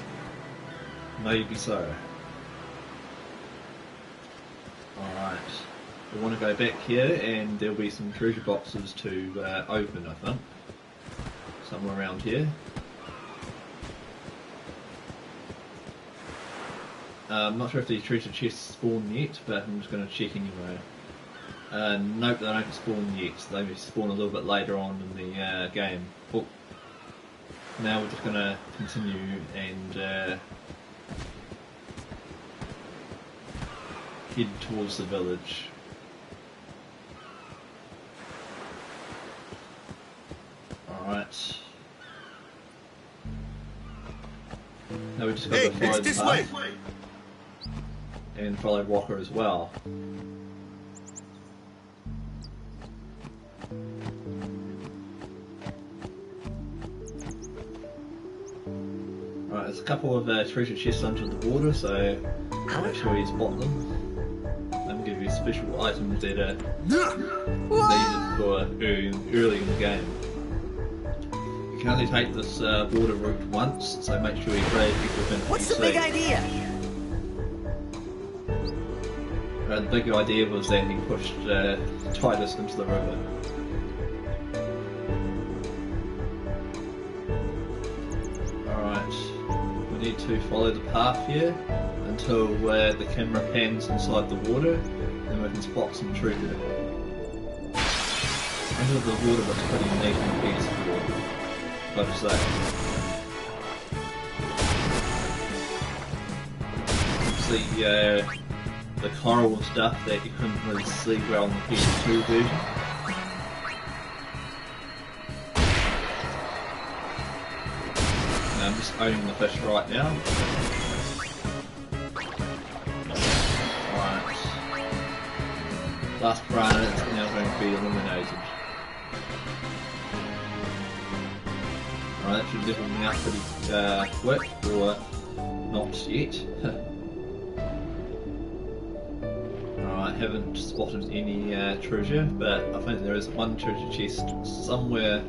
Maybe so. Alright. We want to go back here and there'll be some treasure boxes to open, I think. Somewhere around here. I'm not sure if these treasure chests spawn yet, but I'm just going to check anyway. Nope, they don't spawn yet. They spawn a little bit later on in the game. Oh. Now we're just going to continue and head towards the village. Alright. Now we just got to follow the path. And follow Walker as well. Alright, there's a couple of treasure chests under the water, so make sure you spot them. They'll give you special items that are needed for early in the game. You can only take this water route once, so make sure you grab everything. What's the big idea? The big idea was that he pushed Titus into the river. Alright, we need to follow the path here until the camera pans inside the water, then we can spot some treasure. Under the water looks pretty neat and peaceful, gotta say. See the coral and stuff that you couldn't really see well on the PS2 version. I'm just owning the fish right now. Alright. Last piranha is now going to be eliminated. Alright, that should level me out pretty quick, or not yet. haven't spotted any treasure, but I think there is one treasure chest somewhere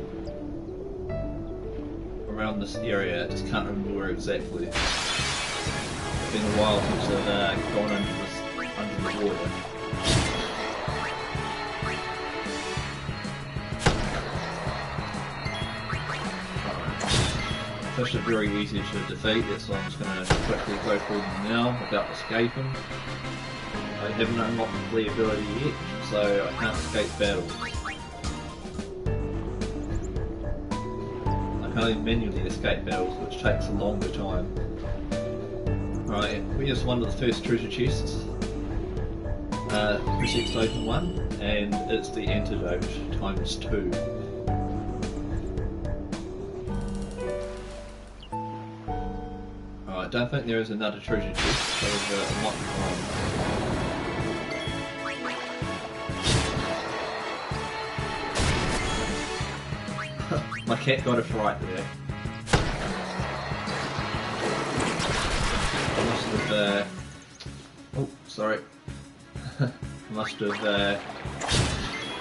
around this area. I just can't remember where exactly. It's been a while since I've gone under the water. Fish are very easy to defeat, so I'm just going to quickly go through them now without escaping. I haven't unlocked the ability yet, so I can't escape battles. I can only manually escape battles, which takes a longer time. Alright, here's one of the first treasure chests. Press X to open one, and it's the antidote times 2. I don't think there is another treasure chest, so I might be wrong. My cat got a fright there. I must have, oh, sorry. I must have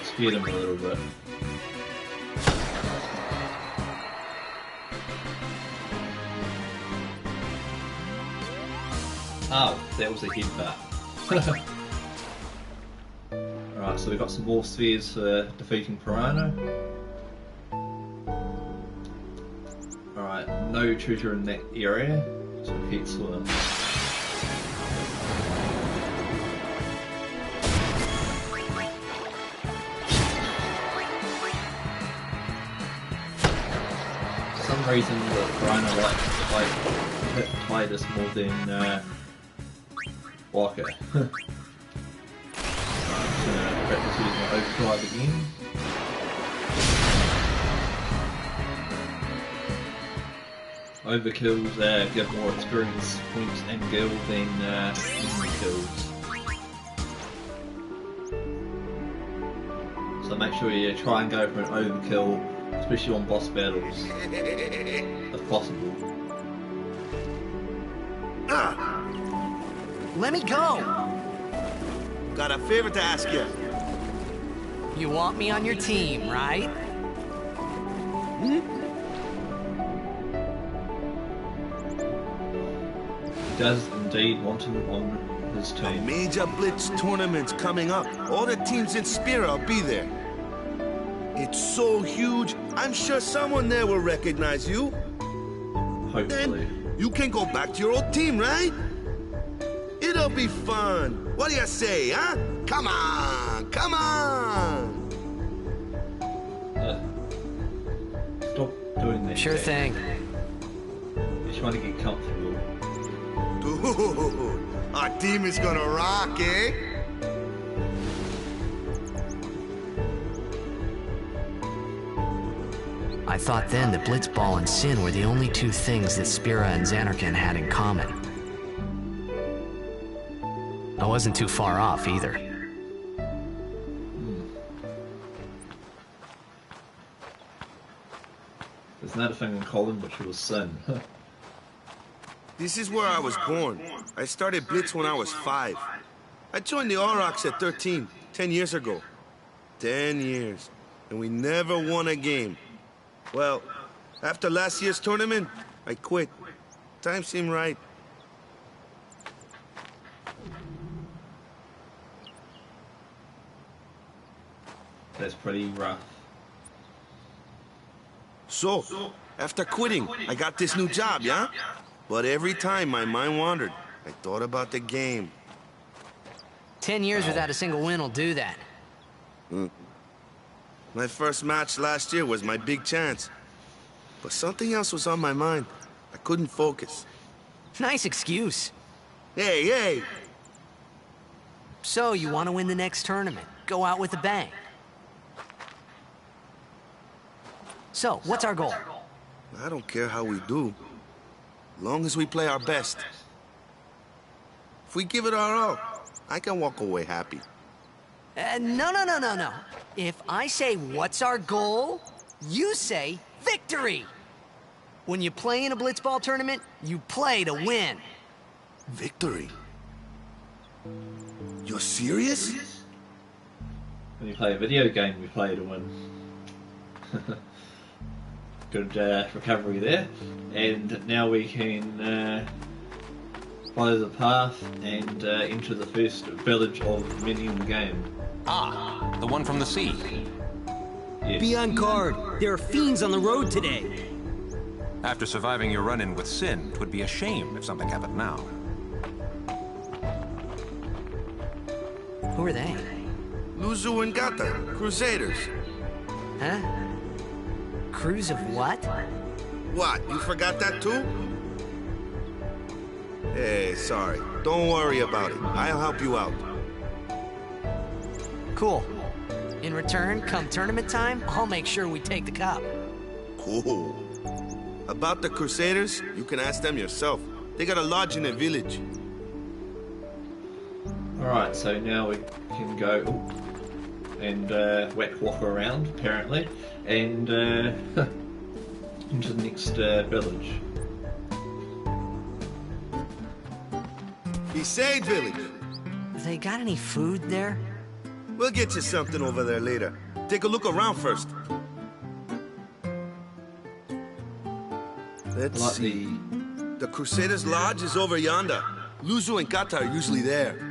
scared him a little bit. Oh, that was a headbutt. Alright, so we've got some more spheres for defeating Piranha. Alright, no treasure in that area, so head swim. For some reason the Piranha likes to play this more than Walker. Right, I'm just going to practice using my overdrive again. Overkills give more experience points and gil than enemy kills. So make sure you try and go for an overkill, especially on boss battles, if possible. Let me go! Got a favor to ask you. You want me on your team, right? He does indeed want him on his team. Major Blitz tournament's coming up. All the teams in Spira will be there. It's so huge, I'm sure someone there will recognize you. Hopefully. Then you can go back to your old team, right? It'll be fun. What do you say, huh? Come on, come on! Stop doing that. Sure thing. You're trying to get comfortable. Dude, our team is gonna rock, eh? I thought then that Blitzball and Sin were the only two things that Spira and Xanarkand had in common. I wasn't too far off either. There's another thing in common, which was Sin. This is where I was born. I started Blitz when I was 5. I joined the Aurochs at 13, 10 years ago. 10 years, and we never won a game. Well, after last year's tournament, I quit. Time seemed right. That's pretty rough. So, after quitting, I got this new job, yeah? But every time my mind wandered, I thought about the game. 10 years without a single win will do that. My first match last year was my big chance. But something else was on my mind. I couldn't focus. Nice excuse. Hey, hey! So, you want to win the next tournament? Go out with a bang. So, what's our goal? I don't care how we do. Long as we play our best. If we give it our all, I can walk away happy. No. If I say, what's our goal? You say, victory! When you play in a Blitzball tournament, you play to win. Victory? You're serious? When you play a video game, we play to win. Good recovery there. And now we can follow the path and enter the first village of many in the game. Ah, the one from the sea. Yes. Be on guard. There are fiends on the road today. After surviving your run-in with Sin, it would be a shame if something happened now. Who are they? Luzu and Gata, Crusaders. Huh? Crews of what? What, you forgot that too? Hey, sorry. Don't worry about it. I'll help you out. Cool. In return, come tournament time, I'll make sure we take the cup. Cool. About the Crusaders, you can ask them yourself. They got a lodge in a village. Alright, so now we can go and walk around, apparently, and into the next village. Besaid village. They got any food there? We'll get you something over there later. Take a look around first. Let's Like see. The Crusaders' lodge is over yonder. Luzu and Gata are usually there.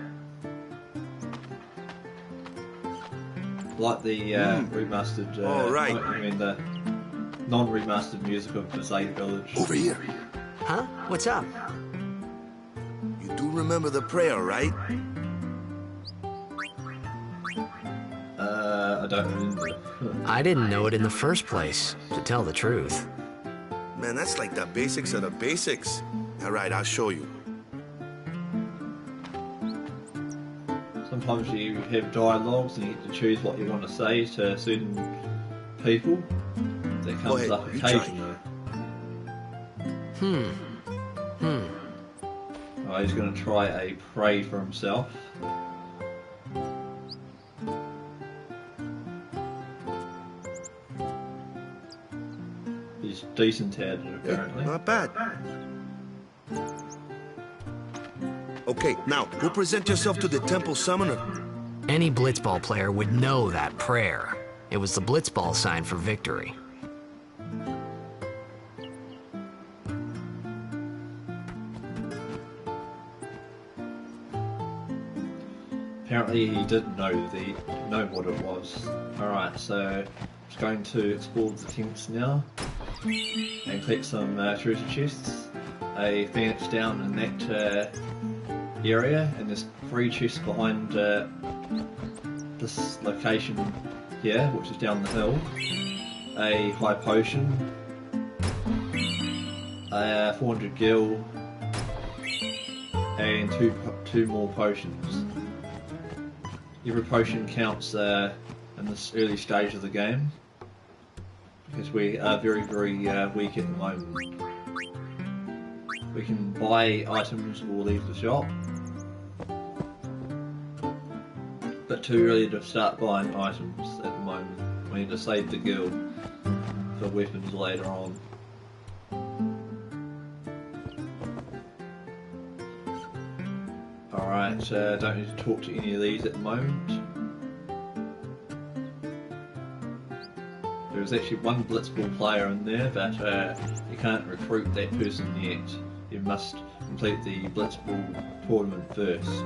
Like the remastered, All right. I mean the non-remastered music of Besaid Village. Over here. Huh? What's up? You do remember the prayer, right? I don't remember. I didn't know it in the first place, to tell the truth. Man, that's like the basics of the basics. All right, I'll show you. Sometimes you have dialogues and you get to choose what you want to say to certain people. That comes ahead, up you try. occasionally. Oh, he's going to try a pray for himself. He's decent at it, apparently. Not bad. Okay, now, go present yourself to the temple summoner. Any blitzball player would know that prayer. It was the blitzball sign for victory. Apparently he didn't know what it was. Alright, so just going to explore the tents now and collect some treasure chests. A phoenix down in that area, and there's 3 chests behind this location here, which is down the hill. A high potion, a 400 gil, and two more potions. Every potion counts in this early stage of the game, because we are very, very weak at the moment. We can buy items or leave the shop, but too early to start buying items at the moment. We need to save the guild for weapons later on. Alright, don't need to talk to any of these at the moment. There's actually one blitzball player in there, but you can't recruit that person yet. You must complete the blitzball tournament first,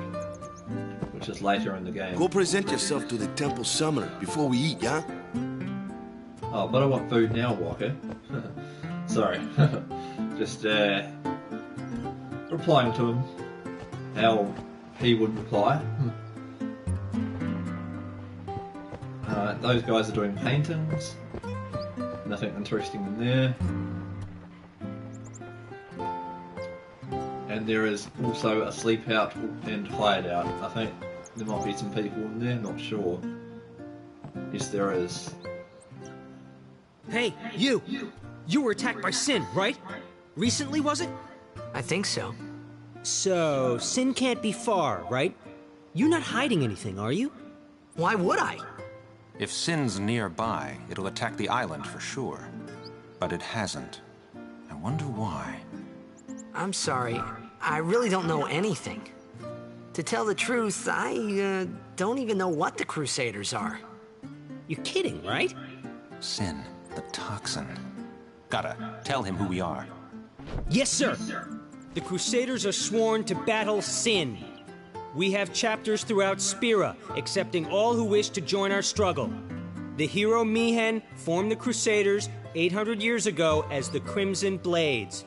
which is later in the game. Go present yourself to the temple summoner before we eat, yeah? Oh, but I want food now, Walker. Sorry. Just replying to him how he would reply. Those guys are doing paintings. Nothing interesting in there. And there is also a sleep out and hideout. I think there might be some people in there, not sure. Yes, there is. Hey, you! You were attacked by Sin, right? Recently, was it? I think so. So, Sin can't be far, right? You're not hiding anything, are you? Why would I? If Sin's nearby, it'll attack the island for sure. But it hasn't. I wonder why. I'm sorry. I really don't know anything. To tell the truth, I don't even know what the Crusaders are. You're kidding, right? Sin, the toxin. Gotta tell him who we are. Yes, sir. The Crusaders are sworn to battle sin. We have chapters throughout Spira, accepting all who wish to join our struggle. The hero Mihen formed the Crusaders 800 years ago as the Crimson Blades.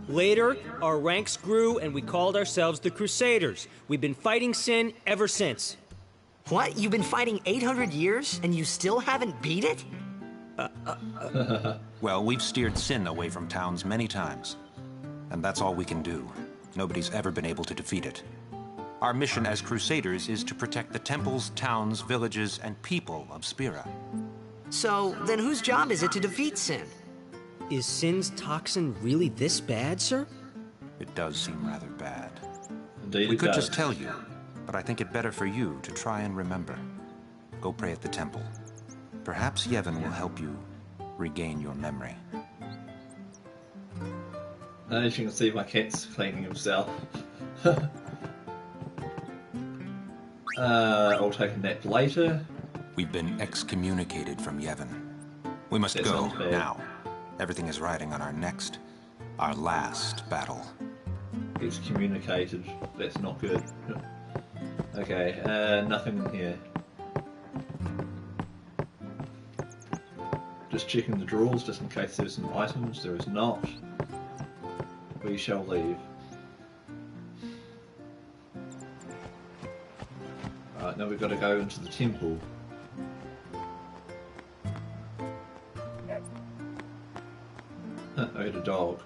Later, our ranks grew and we called ourselves the Crusaders. We've been fighting sin ever since. What? You've been fighting 800 years and you still haven't beat it? Well, we've steered sin away from towns many times. And that's all we can do. Nobody's ever been able to defeat it. Our mission as Crusaders is to protect the temples, towns, villages, and people of Spira. So, then whose job is it to defeat sin? Is Sin's toxin really this bad, sir? It does seem rather bad. Indeed We it could does. just tell you, but I think it better for you to try and remember. Go pray at the temple. Perhaps Yevon will help you regain your memory. As you can see, my cat's cleaning himself. I'll take a nap later. We've been excommunicated from Yevon. We must That go sounds bad. now. Everything is riding on our last battle. It's communicated. That's not good. Okay, nothing in here. Just checking the drawers just in case there's some items. There is not. We shall leave. Alright, now we've got to go into the temple. I heard a dog.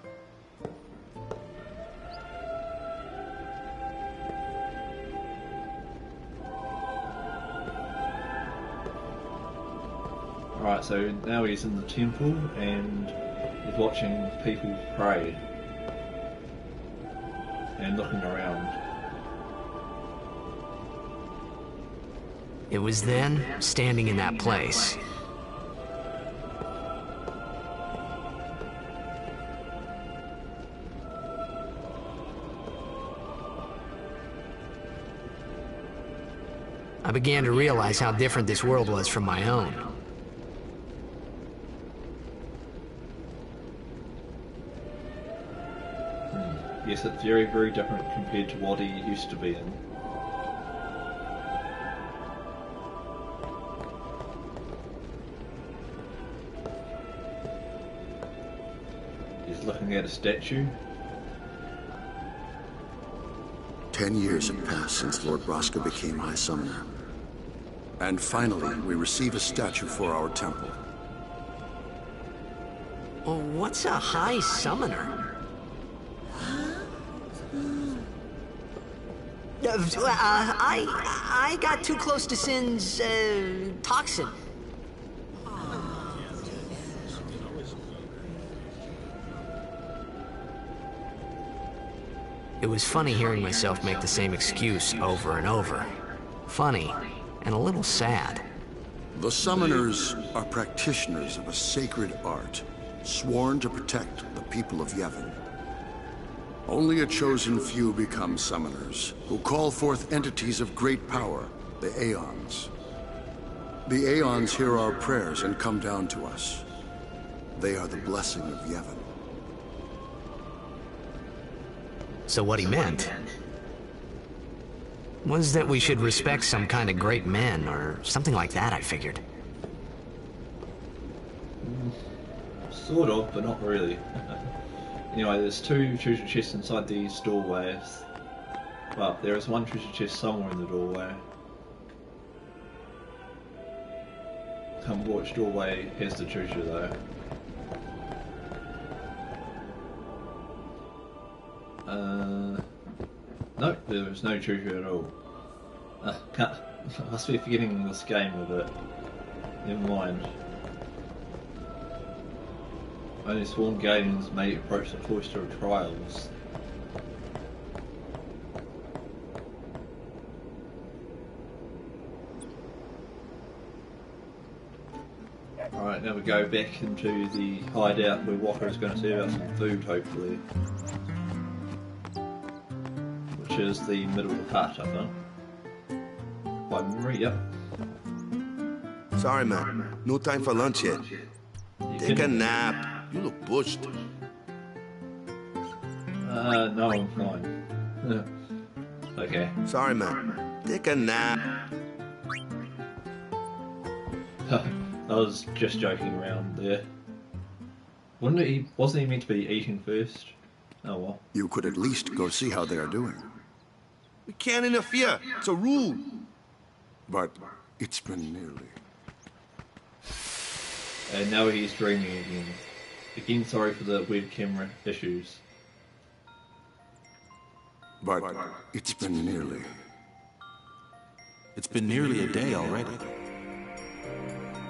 Alright, so now he's in the temple and he's watching people pray and looking around. It was then, standing in that place, I began to realize how different this world was from my own. Yes, it's very, very different compared to what he used to be in. He's looking at a statue. 10 years have passed since Lord Braska became High Summoner. And finally, we receive a statue for our temple. Well, what's a High Summoner? I got too close to Sin's, toxin. It was funny hearing myself make the same excuse over and over. Funny, and a little sad. The Summoners are practitioners of a sacred art, sworn to protect the people of Yevon. Only a chosen few become Summoners, who call forth entities of great power, the Aeons. The Aeons hear our prayers and come down to us. They are the blessing of Yevon. So what he meant was that we should respect some kind of great men, or something like that, I figured. Sort of, but not really. Anyway, there's two treasure chests inside these doorways. Well, there is one treasure chest somewhere in the doorway. Can't remember which doorway has the treasure though. Nope, there is no treasure at all. I must be forgetting this game a bit. Never mind. Only sworn guardians may approach the cloister of trials. Alright, now we go back into the hideout where Walker is going to serve us some food, hopefully. Which which is the middle part, I think. By memory, yep. Sorry, man. No time for lunch yet. Take a nap. You look bushed. No, I'm fine. Okay. Sorry, man. Take a nap. I was just joking around there. Wasn't he meant to be eating first? Oh well. You could at least go see how they are doing. We can't interfere. It's a rule. But it's been nearly. And now he's dreaming again. Again, sorry for the weird camera issues. But it's been nearly. It's been nearly a day already.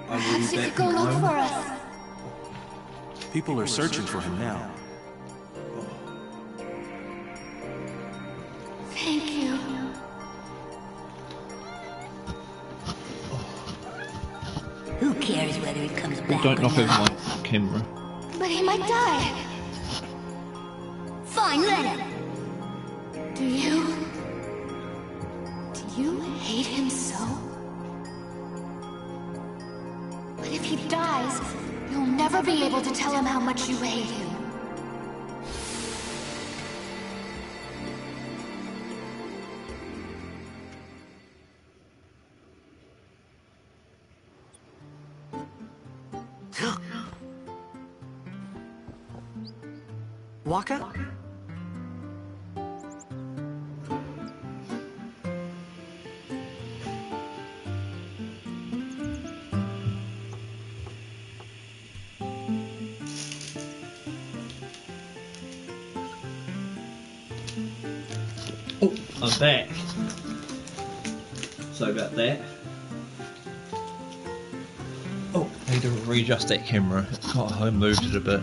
Perhaps you could go look for us. People are searching for him now. Thank you. Who cares whether he comes back Don't or knock over not? my camera. But he might die. Fine, let him. Do you hate him so? But if he dies, you'll never be able to tell him how much you hate him. Waka? Oh, I'm back. Sorry about that. Oh, I need to readjust that camera. Oh, I moved it a bit.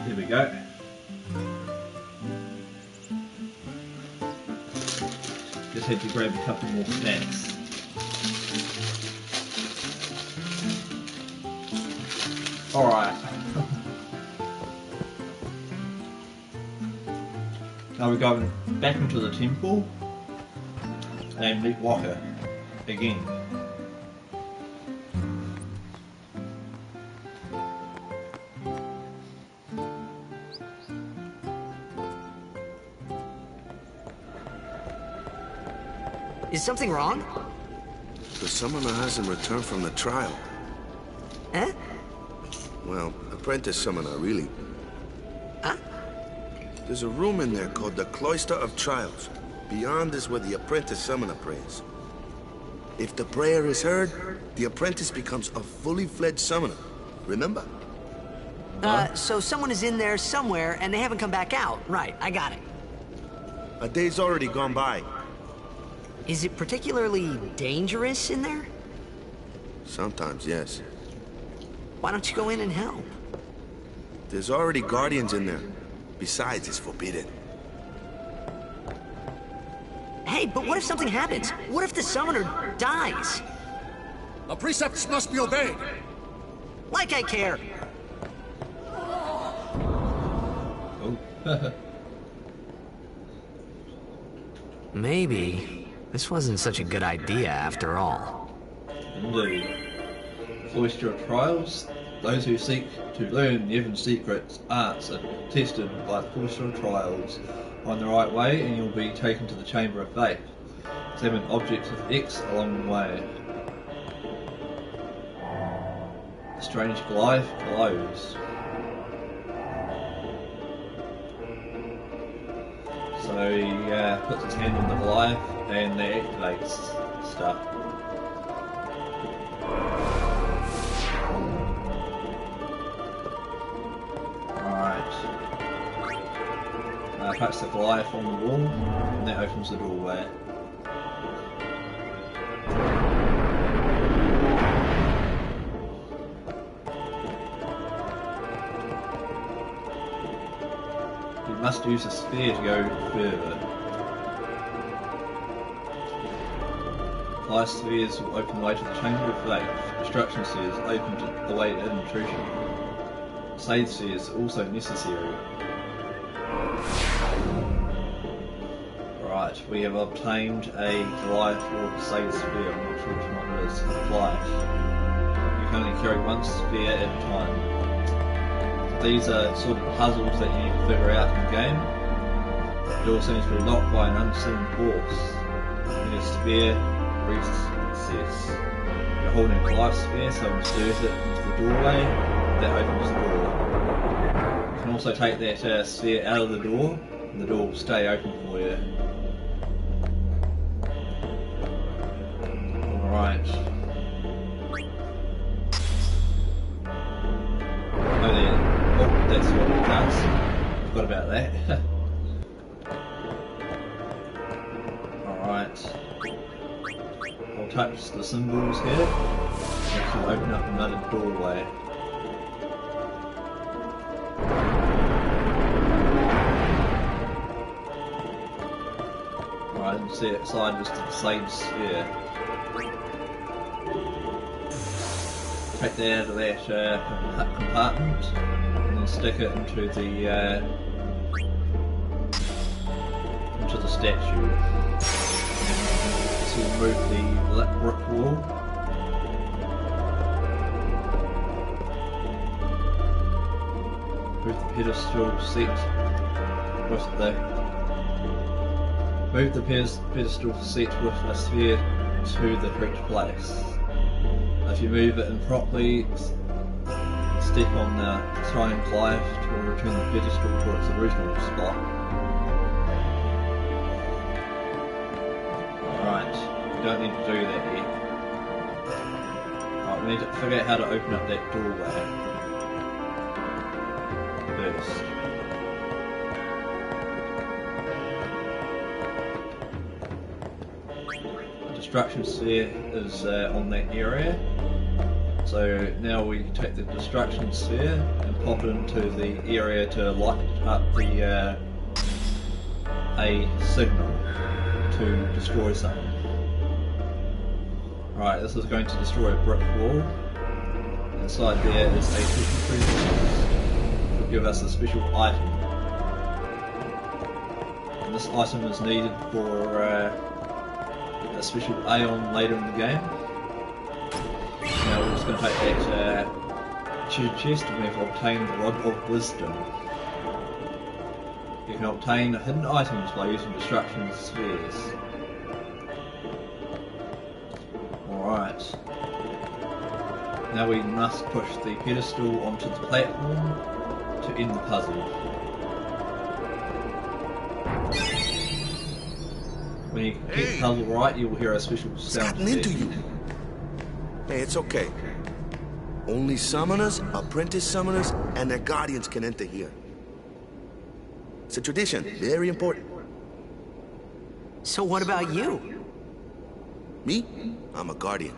There we go. Just had to grab a couple more snacks. Alright. Now we're going back into the temple and meet Walker again. Is something wrong? The summoner hasn't returned from the trial. Eh? Well, apprentice summoner, really. Huh? There's a room in there called the Cloister of Trials. Beyond is where the apprentice summoner prays. If the prayer is heard, the apprentice becomes a fully fledged summoner. Remember? So someone is in there somewhere and they haven't come back out. Right, I got it. A day's already gone by. Is it particularly dangerous in there? Sometimes, yes. Why don't you go in and help? There's already guardians in there. Besides, it's forbidden. Hey, but what if something happens? What if the summoner dies? The precepts must be obeyed. Like I care. Oh. Maybe this wasn't such a good idea after all. Indeed. Cloister of Trials. Those who seek to learn Yevon's secrets, arts are tested by the Cloister of Trials. Find the right way and you'll be taken to the Chamber of Faith. Examine objects of X along the way. The strange glyph glows. So he puts his hand on the glyph and that activates stuff. Touch the glyph on the wall and that opens the doorway. You must use a sphere to go further. 5 spheres will open the way to the Chamber of Faith. Destruction spheres open to the way to intrusion. Save spheres are also necessary. Right, we have obtained a Goliath or Sage Spear, I'm not sure which one it is, Goliath. You can only carry one spear at a time. These are sort of puzzles that you need to figure out in the game. The door seems to be locked by an unseen force. When your spear reaches success. You're holding a Goliath spear, so insert it into the doorway, that opens the door. You can also take that spear out of the door, and the door will stay open for you. Alright. Oh there. Oh, that's what it does. Forgot about that. Alright. I'll touch the symbols here. Which will open up another doorway. Alright, and see outside just the same sphere. Take that out of that compartment and then stick it into the statue. So we'll move the brick wall. Move the pedestal set with pedestal set with a sphere to the correct place. If you move it in properly, step on the throwing Goliath to return the pedestal to its original spot. Alright, we don't need to do that yet. Alright, we need to figure out how to open up that doorway first. The destruction sphere is on that area. So now we take the destruction sphere and pop it into the area to light up the a signal to destroy something. Right, this is going to destroy a brick wall. Inside there is a special presence which will give us a special item. And this item is needed for a special Aeon later in the game. Now we're just going to take that treasure chest and we've obtained the Rod of Wisdom. You can obtain hidden items by using destruction spheres. Alright. Now we must push the pedestal onto the platform to end the puzzle. When you get the puzzle right, you will hear a special sound. It's gotten into you. Hey, it's okay. Only summoners, apprentice summoners, and their guardians can enter here. It's a tradition, very important. So what about you? Me? I'm a guardian.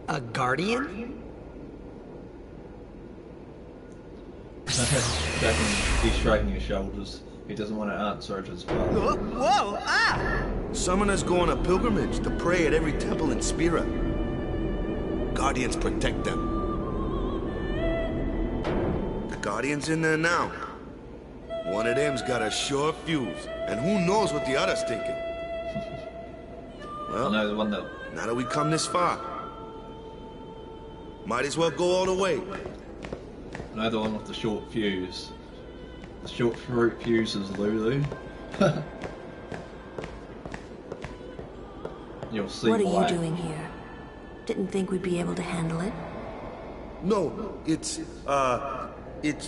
A guardian? He's shrugging his shoulders. He doesn't want to answer it as well. Whoa! Ah! Summoners go on a pilgrimage to pray at every temple in Spira. Guardians protect them. The Guardian's in there now. One of them's got a short fuse, and who knows what the other's thinking. Well, I know the one that... now that we come this far, might as well go all the way. I know the one with the short fuse. The short fuse is Lulu. You'll see what are why. you doing here? Didn't think we'd be able to handle it. No, it's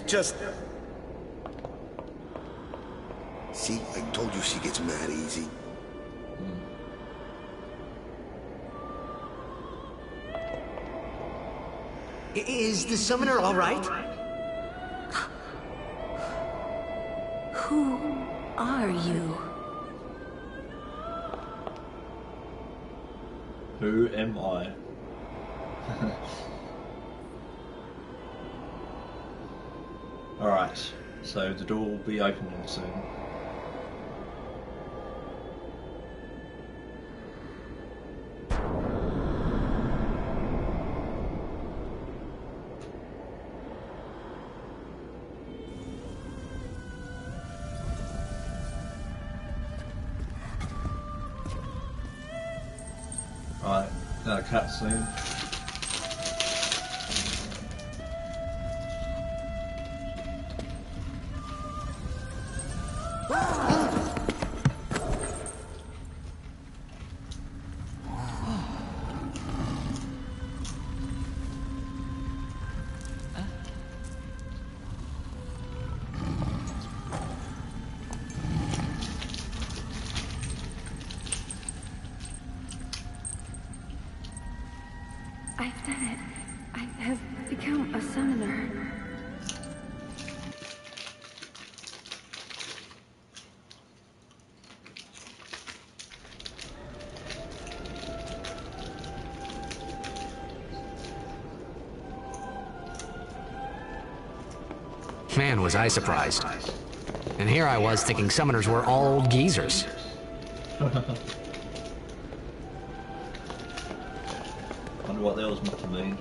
just... See, I told you she gets mad easy. Is the summoner all right? Who are you? Who am I? Alright, so the door will be opening soon. Right, now cutscene. I've done it. I have become a summoner. Man, was I surprised. And here I was thinking summoners were all old geezers. Wonder what that was meant to mean.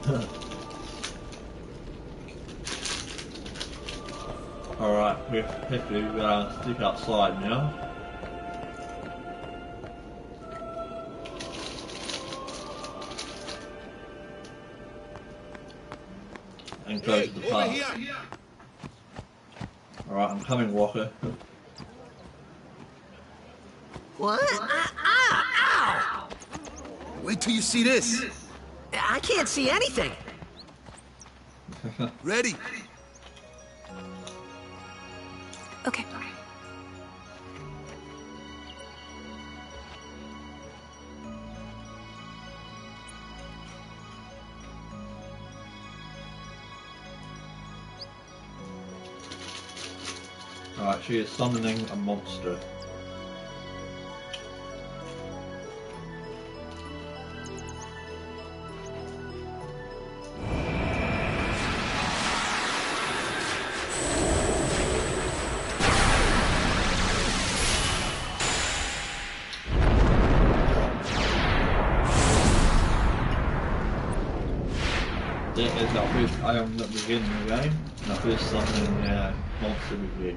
Alright, we have to stick outside now. And go to the park. Alright, I'm coming, Walker. What? Ow! Wait till you see this. I can't see anything. Ready? Okay. Alright, she is summoning a monster. That is our first item that we get in the game, and our first summoning monster we get.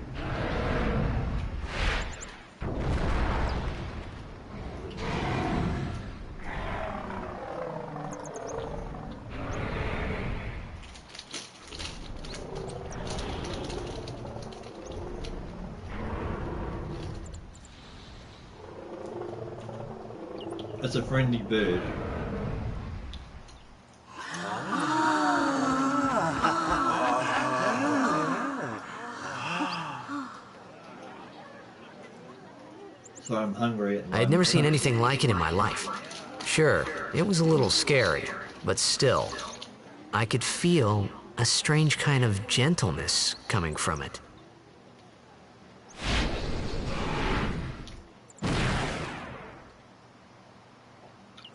It's a friendly bird. So I'm hungry at the I had never seen anything like it in my life. Sure, it was a little scary, but still, I could feel a strange kind of gentleness coming from it.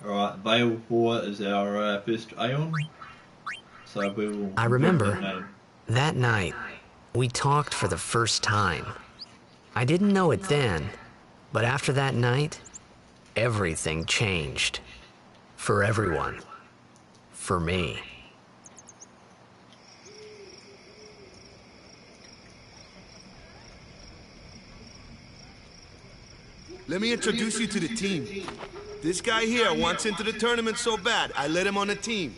Alright, Bale 4 is our first Aeon. So we'll... I remember that night, we talked for the first time. I didn't know it then, but after that night, everything changed. For everyone. For me. Let me introduce you to the team. This guy here wants into the tournament so bad, I let him on the team.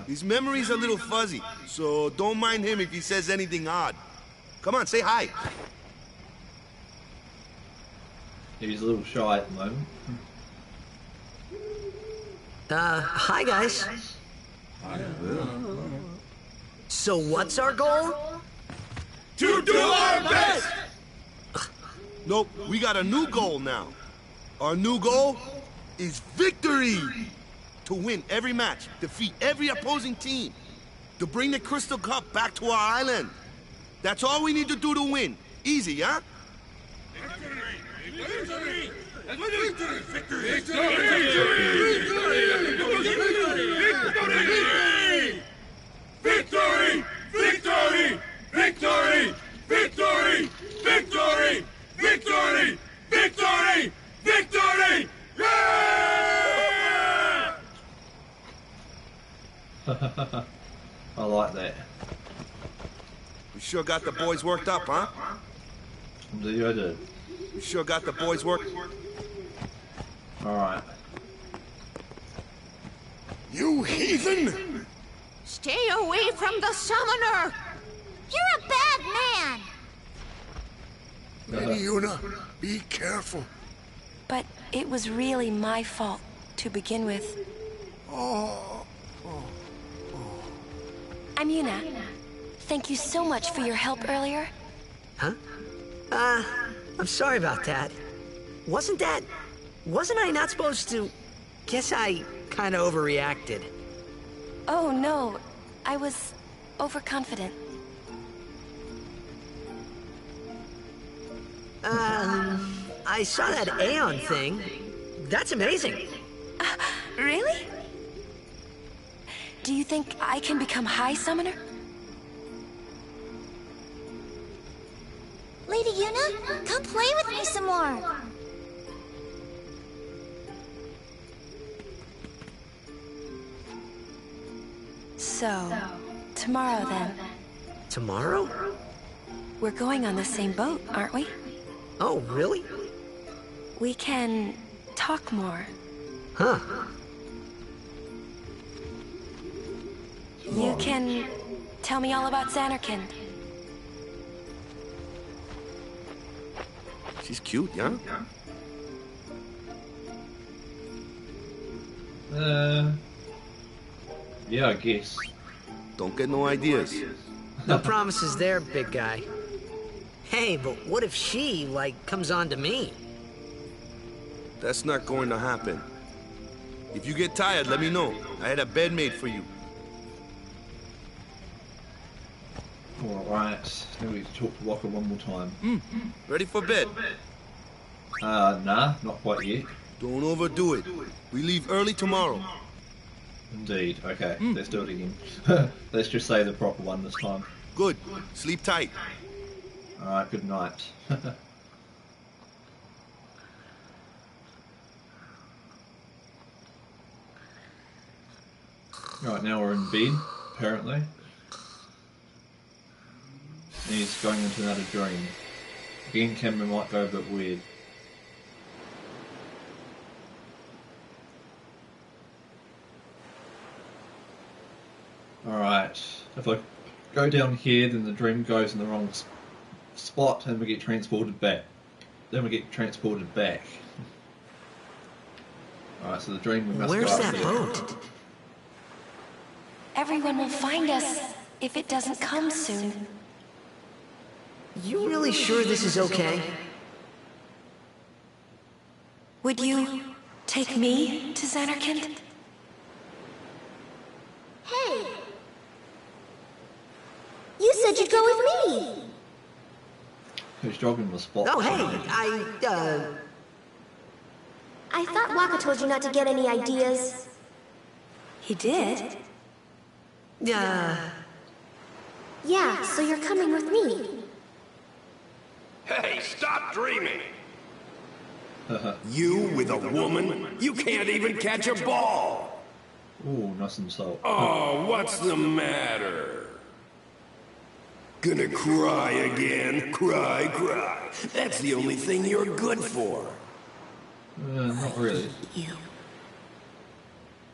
His memory's a little fuzzy, so don't mind him if he says anything odd. Come on, say hi. He's a little shy at the moment. Hi guys. So what's our goal? To do our best! Nope, we got a new goal now. Our new goal is victory! To win every match, defeat every opposing team, to bring the Crystal Cup back to our island. That's all we need to do to win. Easy, huh? Victory! Victory! Victory! Victory! Victory! Victory! Victory! Victory! Victory! Victory! Victory! Yeah! I like that. We sure got the boys worked up, huh? Indeed I did. We sure got the boys worked. Alright. You heathen! Stay away from the summoner! You're a bad man! Lady Una, be careful. But it was really my fault to begin with. I'm Yuna. Thank you so much for your help earlier. Huh? I'm sorry about that. Wasn't I not supposed to... Guess I kinda overreacted. Oh no, I was overconfident. I saw that Aeon thing. That's amazing. Really? Do you think I can become High Summoner? Lady Yuna, come play with me some more! So, tomorrow then. Tomorrow? We're going on the same boat, aren't we? Oh, really? We can talk more. Huh. You can tell me all about Xanarkand. She's cute, yeah? Yeah, I guess. Don't get no ideas. No promises there, big guy. Hey, but what if she, like, comes on to me? That's not going to happen. If you get tired, let me know. I had a bed made for you. Alright, now we need to talk to Waka one more time. Ready for bed? Nah, not quite yet. Don't overdo it. We leave early tomorrow. Indeed, okay, let's do it again. Let's just say the proper one this time. Good. Sleep tight. Alright, good night. Right, now we're in bed, apparently. And he's going into another dream. Again, camera might go a bit weird. Alright, if I go down here, then the dream goes in the wrong spot and we get transported back. Then we get transported back. Alright, so the dream we must Where's go up that there. boat? Everyone will find us if it doesn't come soon. You really sure this is okay? Would you take me to Xanarkand? Hey! You said you'd go with me! Who's jogging the spot? Oh, hey, I thought Waka told you not to get any ideas. He did? Yeah, so you're coming with me. Hey, stop dreaming! You with a woman? You can't even catch a ball! Ooh, nice and salt. Oh, what's the matter? Gonna cry again? Cry, cry. That's the only thing you're good for. Not really.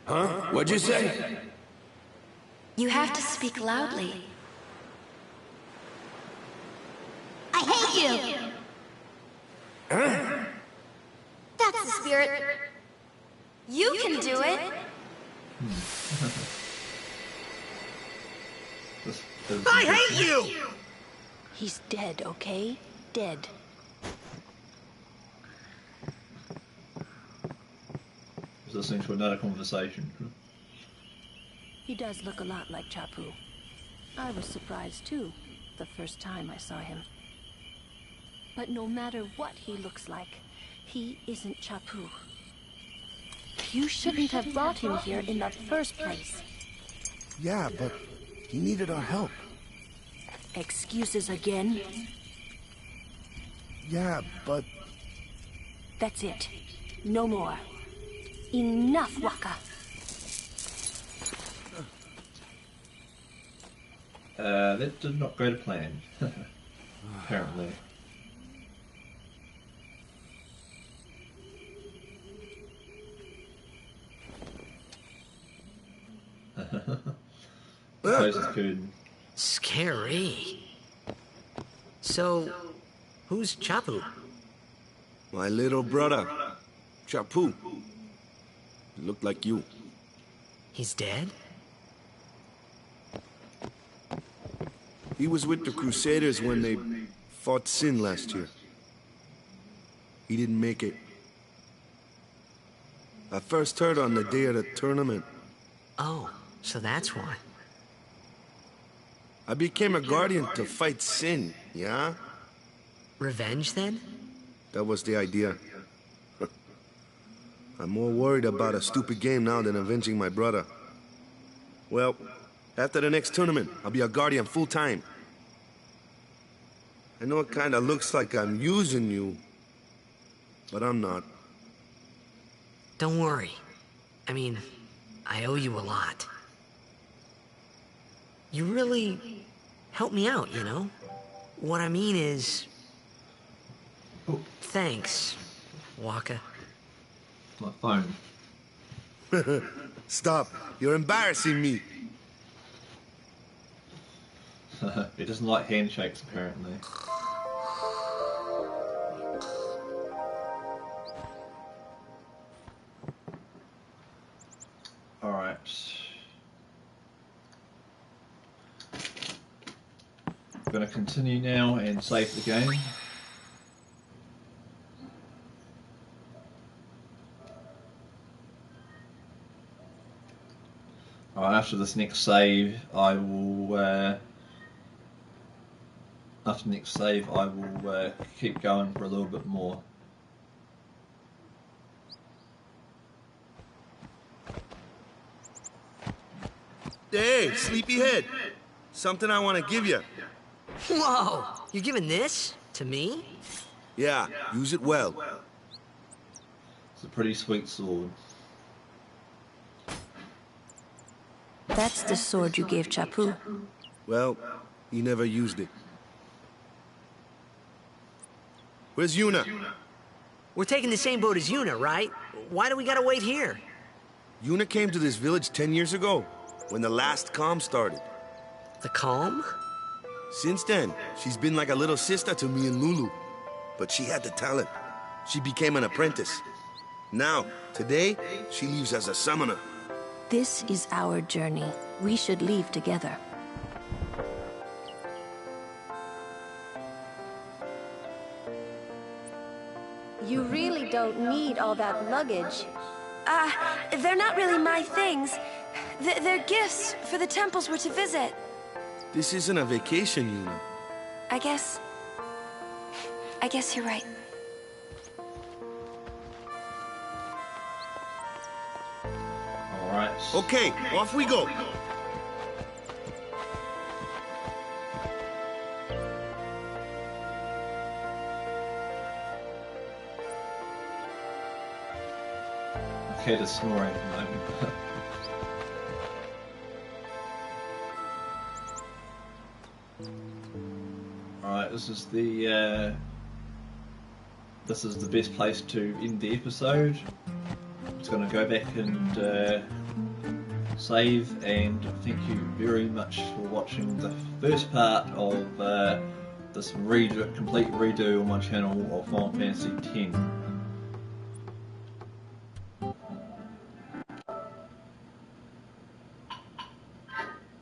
Huh? What'd you say? You have to speak loudly. I hate you! Huh? That's the spirit. You can do it! I hate you! He's dead, okay? Dead. Was listening to another conversation. He does look a lot like Chapu. I was surprised too, the first time I saw him. But no matter what he looks like, he isn't Chapu. You shouldn't have brought him here in the first place. Yeah, but he needed our help. Excuses again? Yeah, but... That's it. No more. Enough, Waka. That did not go to plan. Apparently. Close this curtain. Scary. So, who's Chapu? My little brother, Chapu. He looked like you. He's dead? He was with the Crusaders when they fought Sin last year. He didn't make it. I first heard on the day of the tournament. Oh, so that's why. I became a guardian to fight Sin, yeah? Revenge, then? That was the idea. I'm more worried about a stupid game now than avenging my brother. Well, after the next tournament, I'll be a guardian full-time. I know it kinda looks like I'm using you, but I'm not. Don't worry. I mean, I owe you a lot. You really helped me out, you know? What I mean is... Thanks, Waka. My phone. Stop. You're embarrassing me. He doesn't like handshakes, apparently. Alright. I'm going to continue now and save the game. Alright, after this next save, I will keep going for a little bit more. Hey, sleepyhead. Something I want to give you. Whoa! You're giving this to me? Yeah, use it well. It's a pretty sweet sword. That's the sword you gave Chapu. Well, he never used it. Where's Yuna? We're taking the same boat as Yuna, right? Why do we gotta wait here? Yuna came to this village 10 years ago, when the last calm started. The calm? Since then, she's been like a little sister to me and Lulu. But she had the talent. She became an apprentice. Now, today, she leaves as a summoner. This is our journey. We should leave together. You really don't need all that luggage. They're not really my things. They're gifts for the temples we're to visit. This isn't a vacation, Yuna. I guess you're right. Alright. Okay, off we go. Okay, the snoring at the moment. Alright, this is the best place to end the episode. I'm just going to go back and save, and thank you very much for watching the first part of this complete redo on my channel of Final Fantasy X.